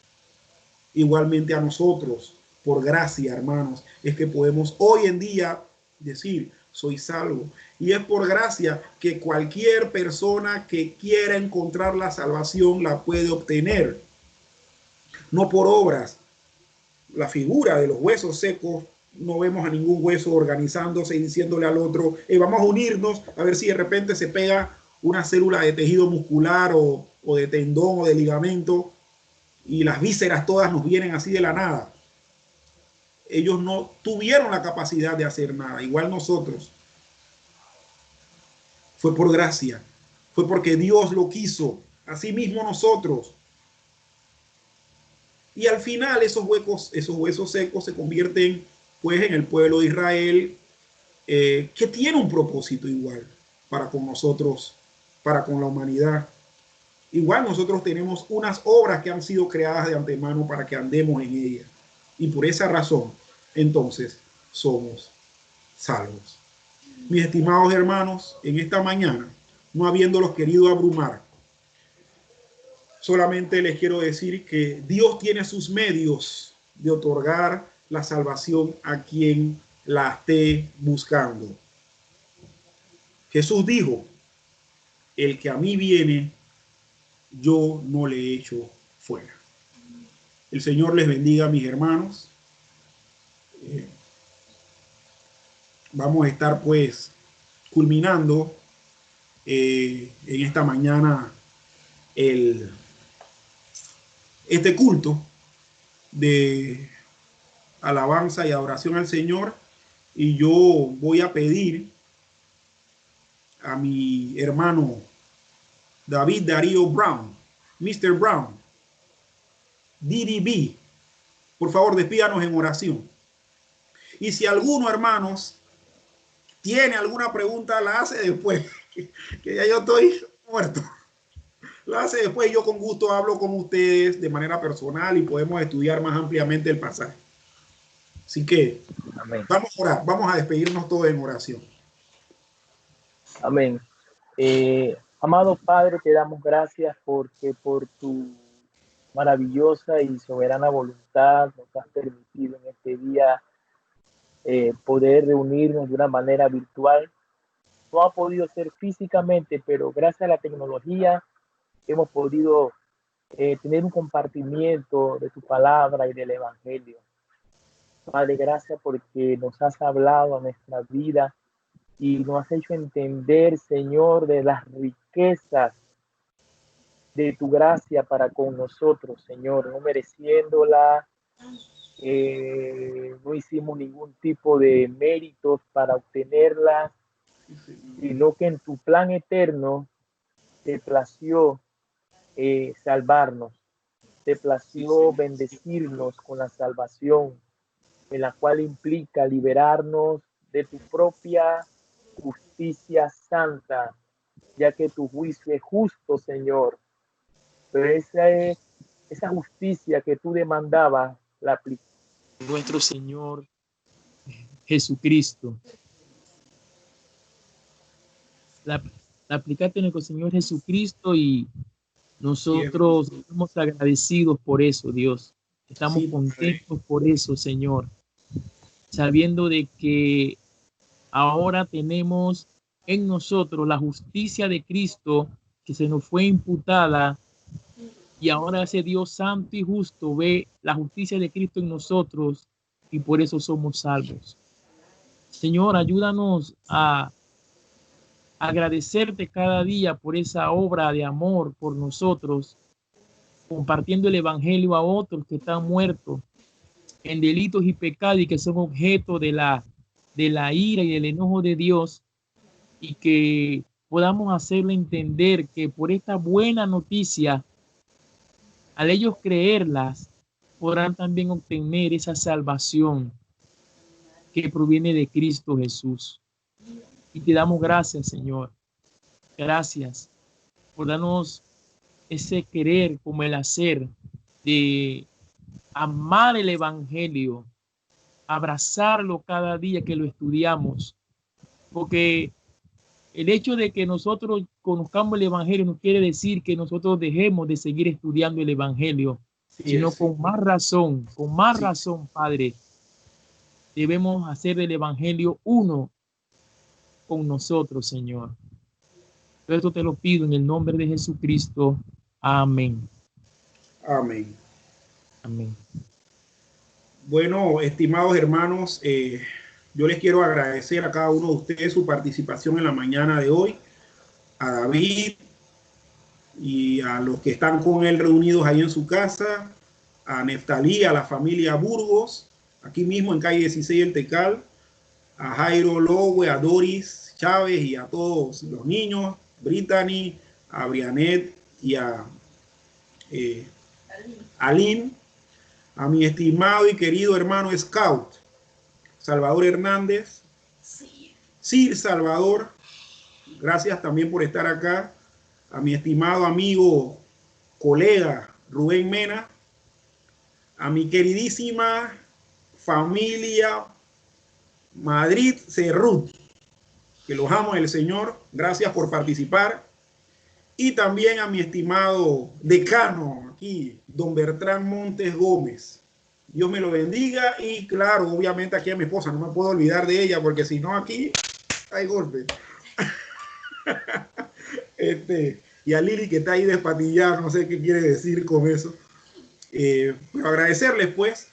Igualmente a nosotros, por gracia, hermanos, es que podemos hoy en día decir, soy salvo. Y es por gracia que cualquier persona que quiera encontrar la salvación la puede obtener. No por obras. La figura de los huesos secos, no vemos a ningún hueso organizándose y diciéndole al otro, vamos a unirnos a ver si de repente se pega una célula de tejido muscular o de tendón o de ligamento y las vísceras todas nos vienen así de la nada. Ellos no tuvieron la capacidad de hacer nada, igual nosotros. Fue por gracia, fue porque Dios lo quiso, así mismo nosotros. Y al final esos huesos secos se convierten pues en el pueblo de Israel, que tiene un propósito igual para con nosotros, para con la humanidad. Igual nosotros tenemos unas obras que han sido creadas de antemano para que andemos en ellas. Y por esa razón, entonces somos salvos. Mis estimados hermanos, en esta mañana, no habiéndolos querido abrumar, solamente les quiero decir que Dios tiene sus medios de otorgar la salvación a quien la esté buscando. Jesús dijo, el que a mí viene, yo no le echo fuera. El Señor les bendiga, mis hermanos. Vamos a estar pues culminando en esta mañana este culto de alabanza y adoración al Señor, y yo voy a pedir a mi hermano David Darío Brown, Mr. Brown, DDB, por favor despídanos en oración. Y si alguno, hermanos, tiene alguna pregunta, la hace después, que ya yo estoy muerto. La hace después, yo con gusto hablo con ustedes de manera personal y podemos estudiar más ampliamente el pasaje. Así que amén. Vamos a orar, vamos a despedirnos todos en oración. Amén. Amado Padre, te damos gracias porque por tu maravillosa y soberana voluntad nos has permitido en este día poder reunirnos de una manera virtual. No ha podido ser físicamente, pero gracias a la tecnología hemos podido tener un compartimiento de tu palabra y del evangelio. Padre, gracias porque nos has hablado a nuestra vida y nos has hecho entender, Señor, de las riquezas de tu gracia para con nosotros, Señor, no mereciéndola. No hicimos ningún tipo de méritos para obtenerla, sino que en tu plan eterno te plació salvarnos, te plació bendecirnos con la salvación, en la cual implica liberarnos de tu propia justicia santa, ya que tu juicio es justo, Señor. Pero esa justicia que tú demandabas, la aplicó nuestro Señor Jesucristo. La aplicaste en nuestro Señor Jesucristo y nosotros estamos agradecidos por eso, Dios. Estamos contentos por eso, Señor. Sabiendo de que ahora tenemos en nosotros la justicia de Cristo que se nos fue imputada, y ahora ese Dios santo y justo ve la justicia de Cristo en nosotros y por eso somos salvos. Señor, ayúdanos a agradecerte cada día por esa obra de amor por nosotros, compartiendo el evangelio a otros que están muertos en delitos y pecados y que son objeto de la ira y del enojo de Dios, y que podamos hacerle entender que por esta buena noticia, al ellos creerlas, podrán también obtener esa salvación que proviene de Cristo Jesús. Y te damos gracias, Señor. Gracias por darnos ese querer como el hacer de amar el evangelio, abrazarlo cada día que lo estudiamos, porque el hecho de que nosotros conozcamos el evangelio no quiere decir que nosotros dejemos de seguir estudiando el evangelio, sino con más razón, Padre, debemos hacer del evangelio uno con nosotros, Señor. Esto te lo pido en el nombre de Jesucristo. Amén. Amén. Amén. Bueno, estimados hermanos, yo les quiero agradecer a cada uno de ustedes su participación en la mañana de hoy, a David y a los que están con él reunidos ahí en su casa, a Neftalí, a la familia Burgos, aquí mismo en calle 16 El Tecal, a Jairo Lowe, a Doris Chávez y a todos los niños, Brittany, a Brianet y a Aline, a mi estimado y querido hermano Scout, Salvador Hernández, Sir Salvador, gracias también por estar acá, a mi estimado amigo, colega Rubén Mena, a mi queridísima familia Madrid Cerrut, que los amo en el Señor. Gracias por participar. Y también a mi estimado decano aquí, don Bertrán Montes Gómez. Dios me lo bendiga. Y claro, obviamente aquí a mi esposa, no me puedo olvidar de ella, porque si no aquí hay golpe. Y a Lili, que está ahí despatillada, no sé qué quiere decir con eso. Pero agradecerles pues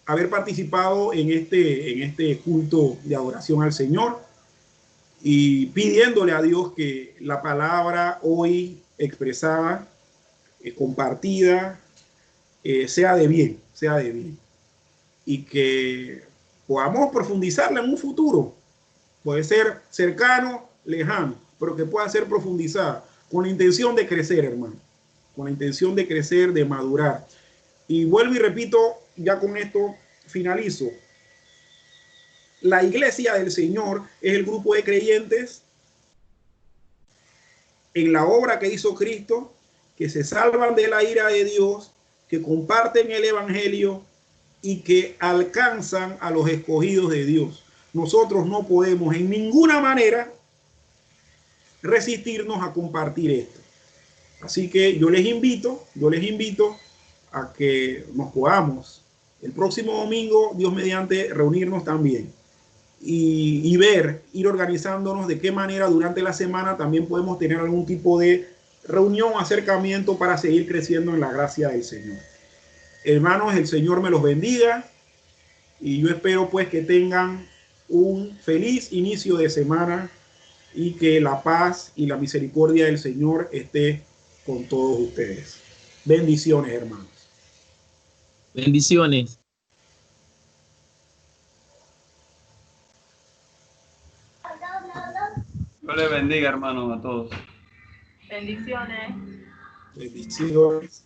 haber participado en este culto de adoración al Señor, y pidiéndole a Dios que la palabra hoy expresada, compartida, sea de bien, y que podamos profundizarla en un futuro. Puede ser cercano, lejano, pero que pueda ser profundizada con la intención de crecer, hermano, con la intención de crecer, de madurar. Y vuelvo y repito, ya con esto finalizo. La iglesia del Señor es el grupo de creyentes en la obra que hizo Cristo, que se salvan de la ira de Dios, que comparten el evangelio y que alcanzan a los escogidos de Dios. Nosotros no podemos en ninguna manera resistirnos a compartir esto. Así que yo les invito a que nos podamos el próximo domingo, Dios mediante, reunirnos también y ir organizándonos de qué manera durante la semana también podemos tener algún tipo de reunión, acercamiento para seguir creciendo en la gracia del Señor. Hermanos, el Señor me los bendiga, y yo espero pues que tengan un feliz inicio de semana y que la paz y la misericordia del Señor esté con todos ustedes. Bendiciones, hermanos. Bendiciones. Dios les bendiga, hermanos, a todos. Bendiciones. Bendiciones.